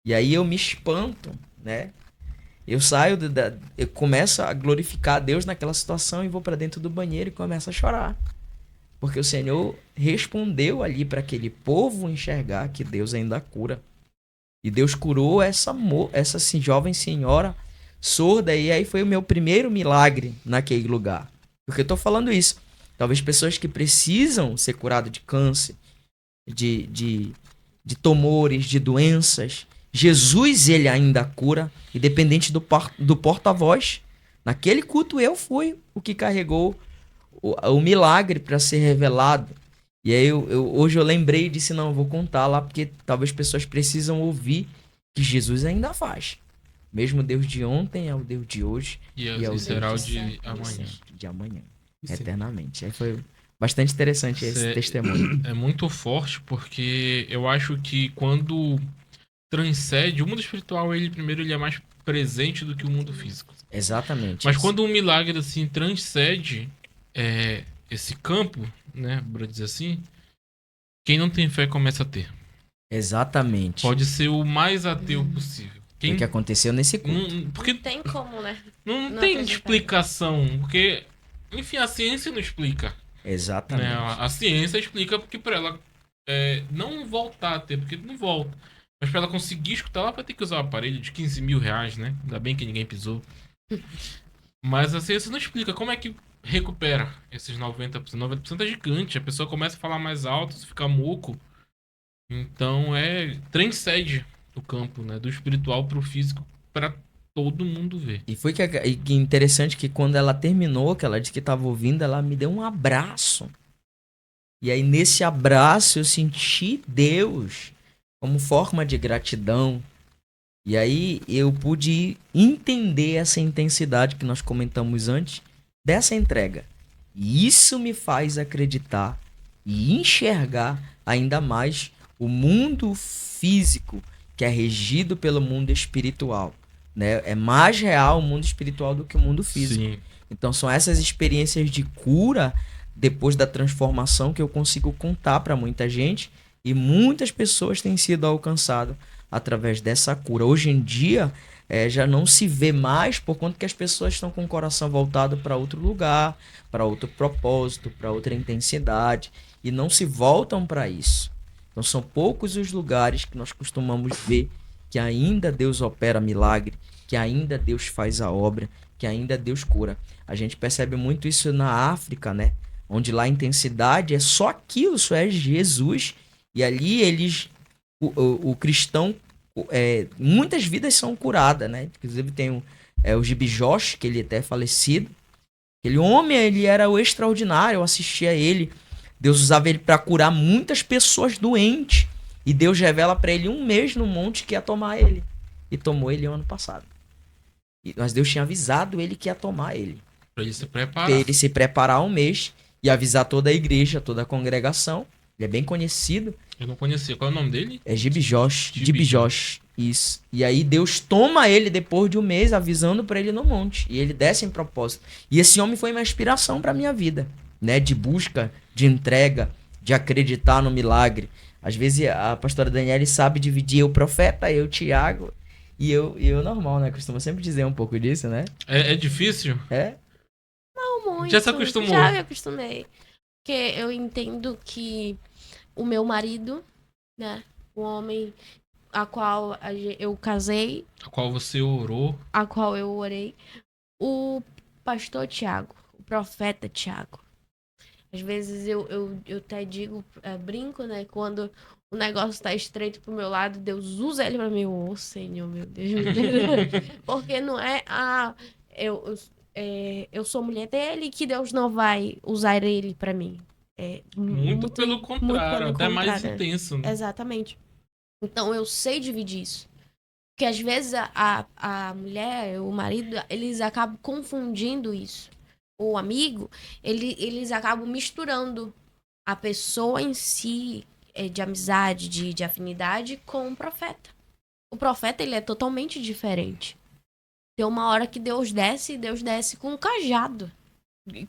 E aí eu me espanto, né? Eu saio, eu começo a glorificar a Deus naquela situação e vou pra dentro do banheiro e começo a chorar. Porque o Senhor respondeu ali para aquele povo enxergar que Deus ainda cura. E Deus curou essa assim, jovem senhora surda. E aí foi o meu primeiro milagre naquele lugar. Por que eu tô falando isso? Talvez pessoas que precisam ser curadas de câncer, de tumores, de doenças. Jesus, ele ainda cura. Independente do porta-voz. Naquele culto eu fui o que carregou o milagre para ser revelado. E aí hoje eu lembrei e disse, não, eu vou contar lá, porque talvez pessoas precisam ouvir que Jesus ainda faz. Mesmo Deus de ontem é o Deus de hoje E é o Deus será o de de amanhã. de amanhã, Sim. eternamente. Aí foi bastante interessante esse testemunho. É muito forte, porque eu acho que quando transcende, o mundo espiritual, ele é mais presente do que o mundo físico. Exatamente. Mas isso. quando um milagre assim transcende esse campo, né, para dizer assim, quem não tem fé começa a ter. Exatamente. Pode ser o mais ateu possível. Foi o que aconteceu nesse culto. Porque Não tem como, né? não não tem acreditar. explicação, porque enfim, a ciência não explica, Exatamente. né? A ciência explica porque para ela não voltar a ter, porque não volta. Mas para ela conseguir escutar, ela vai ter que usar um aparelho de 15 mil reais, né? Ainda bem que ninguém pisou. Mas a ciência não explica como é que recupera esses 90%. 90% é gigante. A pessoa começa a falar mais alto, fica muco. Então transcende o campo, né? Do espiritual pro físico para todo mundo ver. E foi que interessante que quando ela terminou, que ela disse que estava ouvindo, ela me deu um abraço. E aí nesse abraço eu senti Deus como forma de gratidão. E aí eu pude entender essa intensidade que nós comentamos antes dessa entrega. E isso me faz acreditar e enxergar ainda mais o mundo físico que é regido pelo mundo espiritual, né? É mais real o mundo espiritual do que o mundo físico. Sim. Então são essas experiências de cura depois da transformação que eu consigo contar para muita gente e muitas pessoas têm sido alcançadas através dessa cura. Hoje em dia já não se vê mais por conta que as pessoas estão com o coração voltado para outro lugar, para outro propósito, para outra intensidade e não se voltam para isso. Então são poucos os lugares que nós costumamos ver que ainda Deus opera milagre, que ainda Deus faz a obra, que ainda Deus cura. A gente percebe muito isso na África, né? Onde lá a intensidade é só aquilo, só é Jesus. E ali o cristão, muitas vidas são curadas, né? Inclusive tem o Gibi Josh, que ele até é falecido. Aquele homem, ele era o extraordinário, eu assistia a ele. Deus usava ele para curar muitas pessoas doentes. E Deus revela para ele um mês no monte que ia tomar ele. E tomou ele ano passado. Mas Deus tinha avisado ele que ia tomar ele. Pra ele se preparar. Pra ele se preparar um mês e avisar toda a igreja, toda a congregação. Ele é bem conhecido. Eu não conhecia. Qual é o nome dele? É Gibi Josh. Gibi Gibi Josh. Isso. E aí Deus toma ele depois de um mês, avisando pra ele no monte. E ele desce em propósito. E esse homem foi uma inspiração pra minha vida, né? De busca, de entrega, de acreditar no milagre. Às vezes a pastora Daniele sabe dividir o profeta, eu, Tiago, e eu normal, né? Costumo sempre dizer um pouco disso, né? É difícil? É? Não muito. Já se acostumou? Já me acostumei. Porque eu entendo que o meu marido, né? O homem a qual eu casei, A qual você orou. a qual eu orei, o pastor Tiago, o profeta Tiago. Às vezes eu até digo, brinco, né? Quando o negócio tá estreito pro meu lado, Deus usa ele pra mim. Ô, Senhor, meu Deus. Porque não é, eu sou mulher dele que Deus não vai usar ele pra mim. Muito pelo contrário, pelo até mais contrário. intenso, né? Exatamente. Então eu sei dividir isso. Porque às vezes a mulher, o marido, eles acabam confundindo isso. O amigo, eles acabam misturando a pessoa em si, de amizade, de afinidade, com o profeta. O profeta, ele é totalmente diferente. Tem uma hora que Deus desce com um cajado.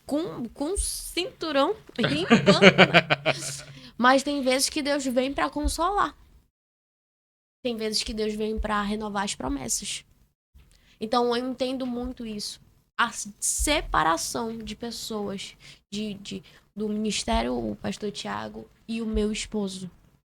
Com um cinturão limpando, né? Mas tem vezes que Deus vem pra consolar. Tem vezes que Deus vem pra renovar as promessas. Então eu entendo muito isso. A separação de pessoas do ministério, o pastor Tiago e o meu esposo.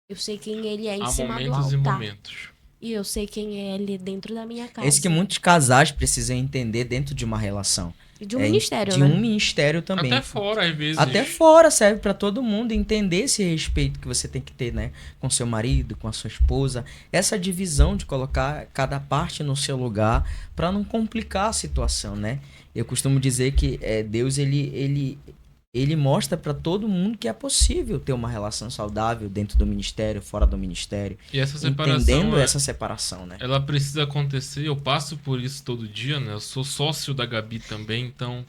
Eu sei quem ele é em Há cima do momentos e altar. momentos. E eu sei quem é ele dentro da minha casa. É isso que muitos casais precisam entender dentro de uma relação. E de um ministério, de né? um ministério também. Até fora, às vezes. Até fora serve pra todo mundo entender esse respeito que você tem que ter, né, com seu marido, com a sua esposa, essa divisão de colocar cada parte no seu lugar pra não complicar a situação, né? Eu costumo dizer que Deus ele mostra pra todo mundo que é possível ter uma relação saudável dentro do ministério, fora do ministério, E essa separação, entendendo essa separação, né? ela precisa acontecer. Eu passo por isso todo dia, né? Eu sou sócio da Gabi também, então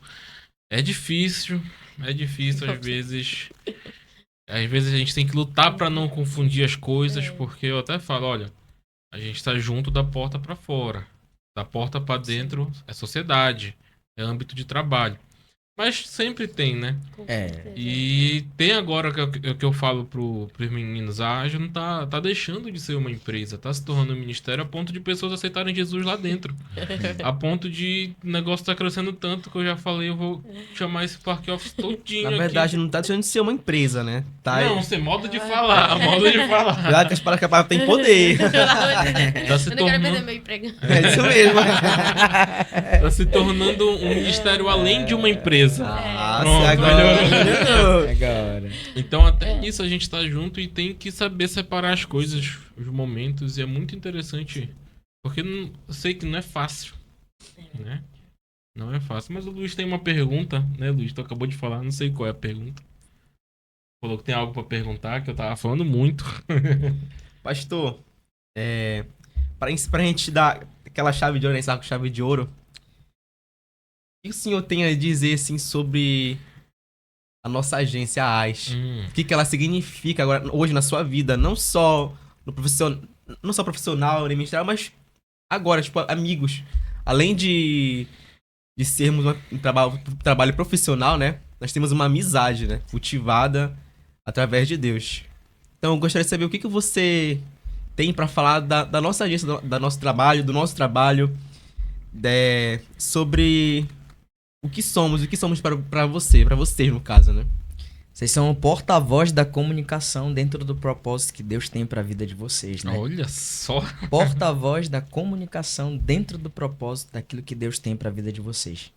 é difícil às vezes. Às vezes a gente tem que lutar pra não confundir as coisas, porque eu até falo, olha, a gente tá junto da porta pra fora, da porta pra dentro é sociedade, é âmbito de trabalho. Mas sempre tem, né? Com É. certeza. E tem agora que eu falo pros meninos, a Ágil não tá deixando de ser uma empresa, tá se tornando um ministério a ponto de pessoas aceitarem Jesus lá dentro. A ponto de o negócio tá crescendo tanto que eu já falei, eu vou chamar esse parque office todinho Na verdade, não tá deixando de ser uma empresa, né? Tá aqui. Não, você modo de falar, modo de falar. Cuidado que as palavras têm poder. Tá se Eu não quero perder tornando, meu emprego. É isso mesmo. tá se tornando um ministério além de uma empresa. Ah, Pronto, agora. Agora. Então até nisso a gente tá junto e tem que saber separar as coisas, os momentos, e é muito interessante, porque eu sei que não é fácil, né? Não é fácil, mas o Luiz tem uma pergunta, né, Luiz? Tu acabou de falar, não sei qual é a pergunta. Falou que tem algo pra perguntar, que eu tava falando muito. Pastor, pra gente dar aquela chave de ouro, né? Sabe, chave de ouro. O que o senhor tem a dizer, assim, sobre a nossa agência, a AIS? O que ela significa agora, hoje na sua vida? Não só profissional, nem ministerial, mas agora, tipo, amigos. Além de sermos um trabalho profissional, né? Nós temos uma amizade, né? Cultivada através de Deus. Então, eu gostaria de saber o que você tem pra falar da nossa agência, do nosso trabalho, sobre o que somos pra vocês, no caso, né? Vocês são o porta-voz da comunicação dentro do propósito que Deus tem para a vida de vocês, né? Olha só. Porta-voz da comunicação dentro do propósito daquilo que Deus tem para a vida de vocês.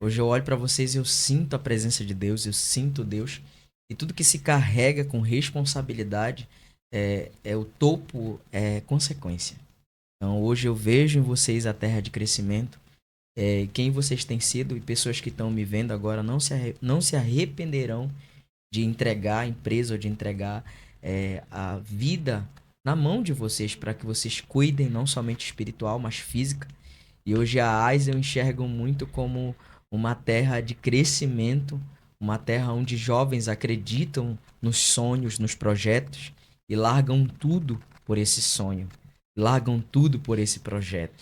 Hoje eu olho para vocês e eu sinto a presença de Deus, eu sinto Deus. E tudo que se carrega com responsabilidade o topo, é consequência. Então hoje eu vejo em vocês a terra de crescimento. Quem vocês têm sido, e pessoas que estão me vendo agora não se arrependerão de entregar a empresa ou de entregar a vida na mão de vocês, para que vocês cuidem não somente espiritual, mas física. E hoje a AIS eu enxergo muito como uma terra de crescimento, uma terra onde jovens acreditam nos sonhos, nos projetos e largam tudo por esse sonho, largam tudo por esse projeto.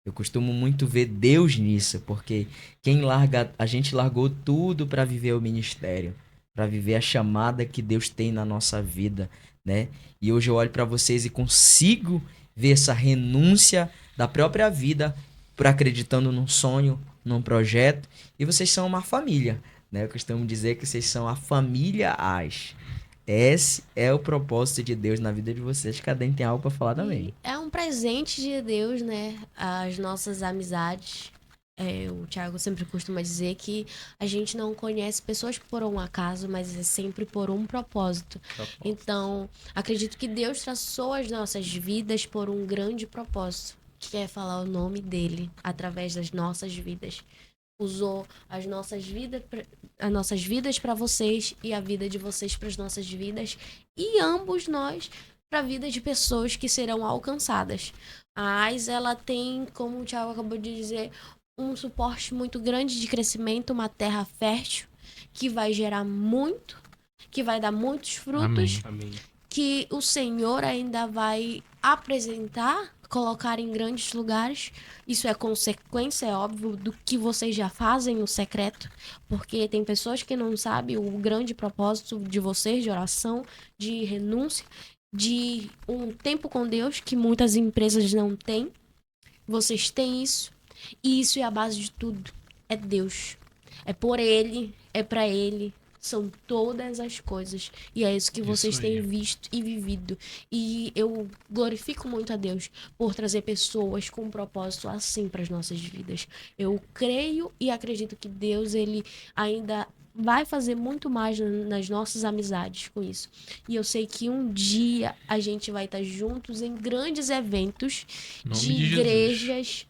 Eu costumo muito ver Deus nisso, porque a gente largou tudo para viver o ministério, para viver a chamada que Deus tem na nossa vida, né? E hoje eu olho para vocês e consigo ver essa renúncia da própria vida por acreditando num sonho, num projeto, e vocês são uma família, né? Eu costumo dizer que vocês são a família AIS. Esse é o propósito de Deus na vida de vocês. Cada um tem algo para falar também. É um presente de Deus, né? As nossas amizades. O Thiago sempre costuma dizer que a gente não conhece pessoas por um acaso, mas é sempre por um propósito. Então, acredito que Deus traçou as nossas vidas por um grande propósito, que é falar o nome dele através das nossas vidas. usou as nossas vidas para vocês e a vida de vocês para as nossas vidas e ambos nós para a vida de pessoas que serão alcançadas. A AIS, ela tem, como o Thiago acabou de dizer, um suporte muito grande de crescimento, uma terra fértil que vai gerar muito, que vai dar muitos frutos, Amém. que o Senhor ainda vai apresentar, colocar em grandes lugares. Isso é consequência, é óbvio, do que vocês já fazem no secreto, porque tem pessoas que não sabem o grande propósito de vocês, de oração, de renúncia, de um tempo com Deus que muitas empresas não têm. Vocês têm isso, e isso é a base de tudo. É Deus. É por Ele, é pra Ele. São todas as coisas. E é isso que vocês Isso aí. têm visto e vivido. E eu glorifico muito a Deus por trazer pessoas com um propósito assim para as nossas vidas. Eu creio e acredito que Deus, ele ainda vai fazer muito mais nas nossas amizades com isso. E eu sei que um dia a gente vai estar juntos em grandes eventos Em nome de de Jesus. igrejas,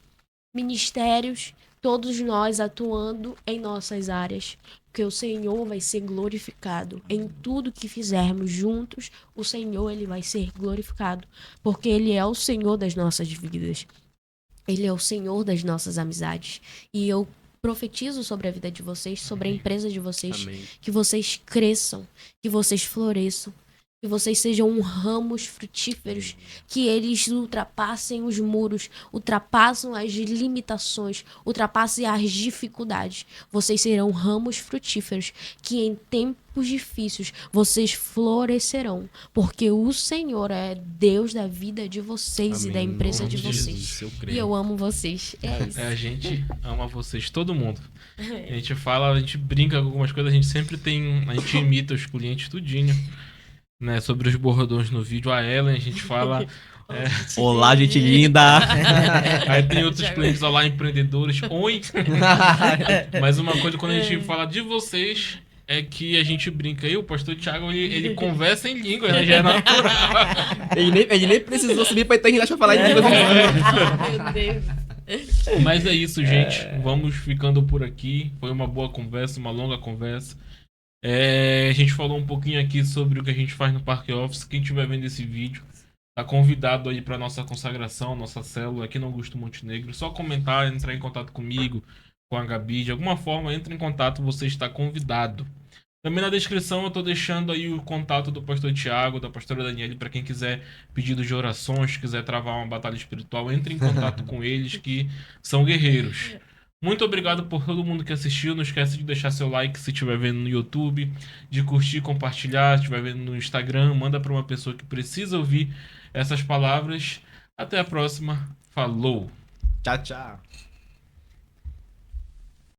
ministérios, todos nós atuando em nossas áreas. Porque o Senhor vai ser glorificado em tudo que fizermos juntos. O Senhor, ele vai ser glorificado, porque ele é o Senhor das nossas vidas. Ele é o Senhor das nossas amizades. E eu profetizo sobre a vida de vocês, sobre a empresa de vocês, Amém. que vocês cresçam, que vocês floresçam, que vocês sejam ramos frutíferos, que eles ultrapassem os muros, ultrapassem as limitações, ultrapassem as dificuldades. Vocês serão ramos frutíferos, que em tempos difíceis vocês florescerão, porque o Senhor é Deus da vida de vocês e da Amém. Em empresa nome de de vocês. Jesus, eu E creio. eu amo vocês. É isso. A gente ama vocês, todo mundo. A gente fala, a gente brinca com algumas coisas, a gente sempre tem. A gente imita os clientes tudinho. Né, sobre os bordões no vídeo, a Ellen, a gente fala. Olá, gente linda! Aí tem outros clientes, olá, empreendedores. Oi! Mas uma coisa, quando a gente fala de vocês, é que a gente brinca. E o pastor Thiago, ele conversa em língua, né? Já é natural. Ele nem precisou subir pra eternidade pra falar em língua. Meu Deus. Mas é isso, gente. Vamos ficando por aqui. Foi uma boa conversa, uma longa conversa. A gente falou um pouquinho aqui sobre o que a gente faz no Parque Office. Quem estiver vendo esse vídeo, tá convidado aí pra nossa consagração, nossa célula aqui no Augusto Montenegro. Só comentar, entrar em contato comigo, com a Gabi. De alguma forma, entre em contato, você está convidado. Também na descrição eu tô deixando aí o contato do pastor Thiago, da pastora Daniele, para quem quiser pedidos de orações, quiser travar uma batalha espiritual, entre em contato com eles, que são guerreiros. Muito obrigado por todo mundo que assistiu. Não esquece de deixar seu like se estiver vendo no YouTube, de curtir, compartilhar, se estiver vendo no Instagram, manda para uma pessoa que precisa ouvir essas palavras. Até a próxima. Falou! Tchau, tchau.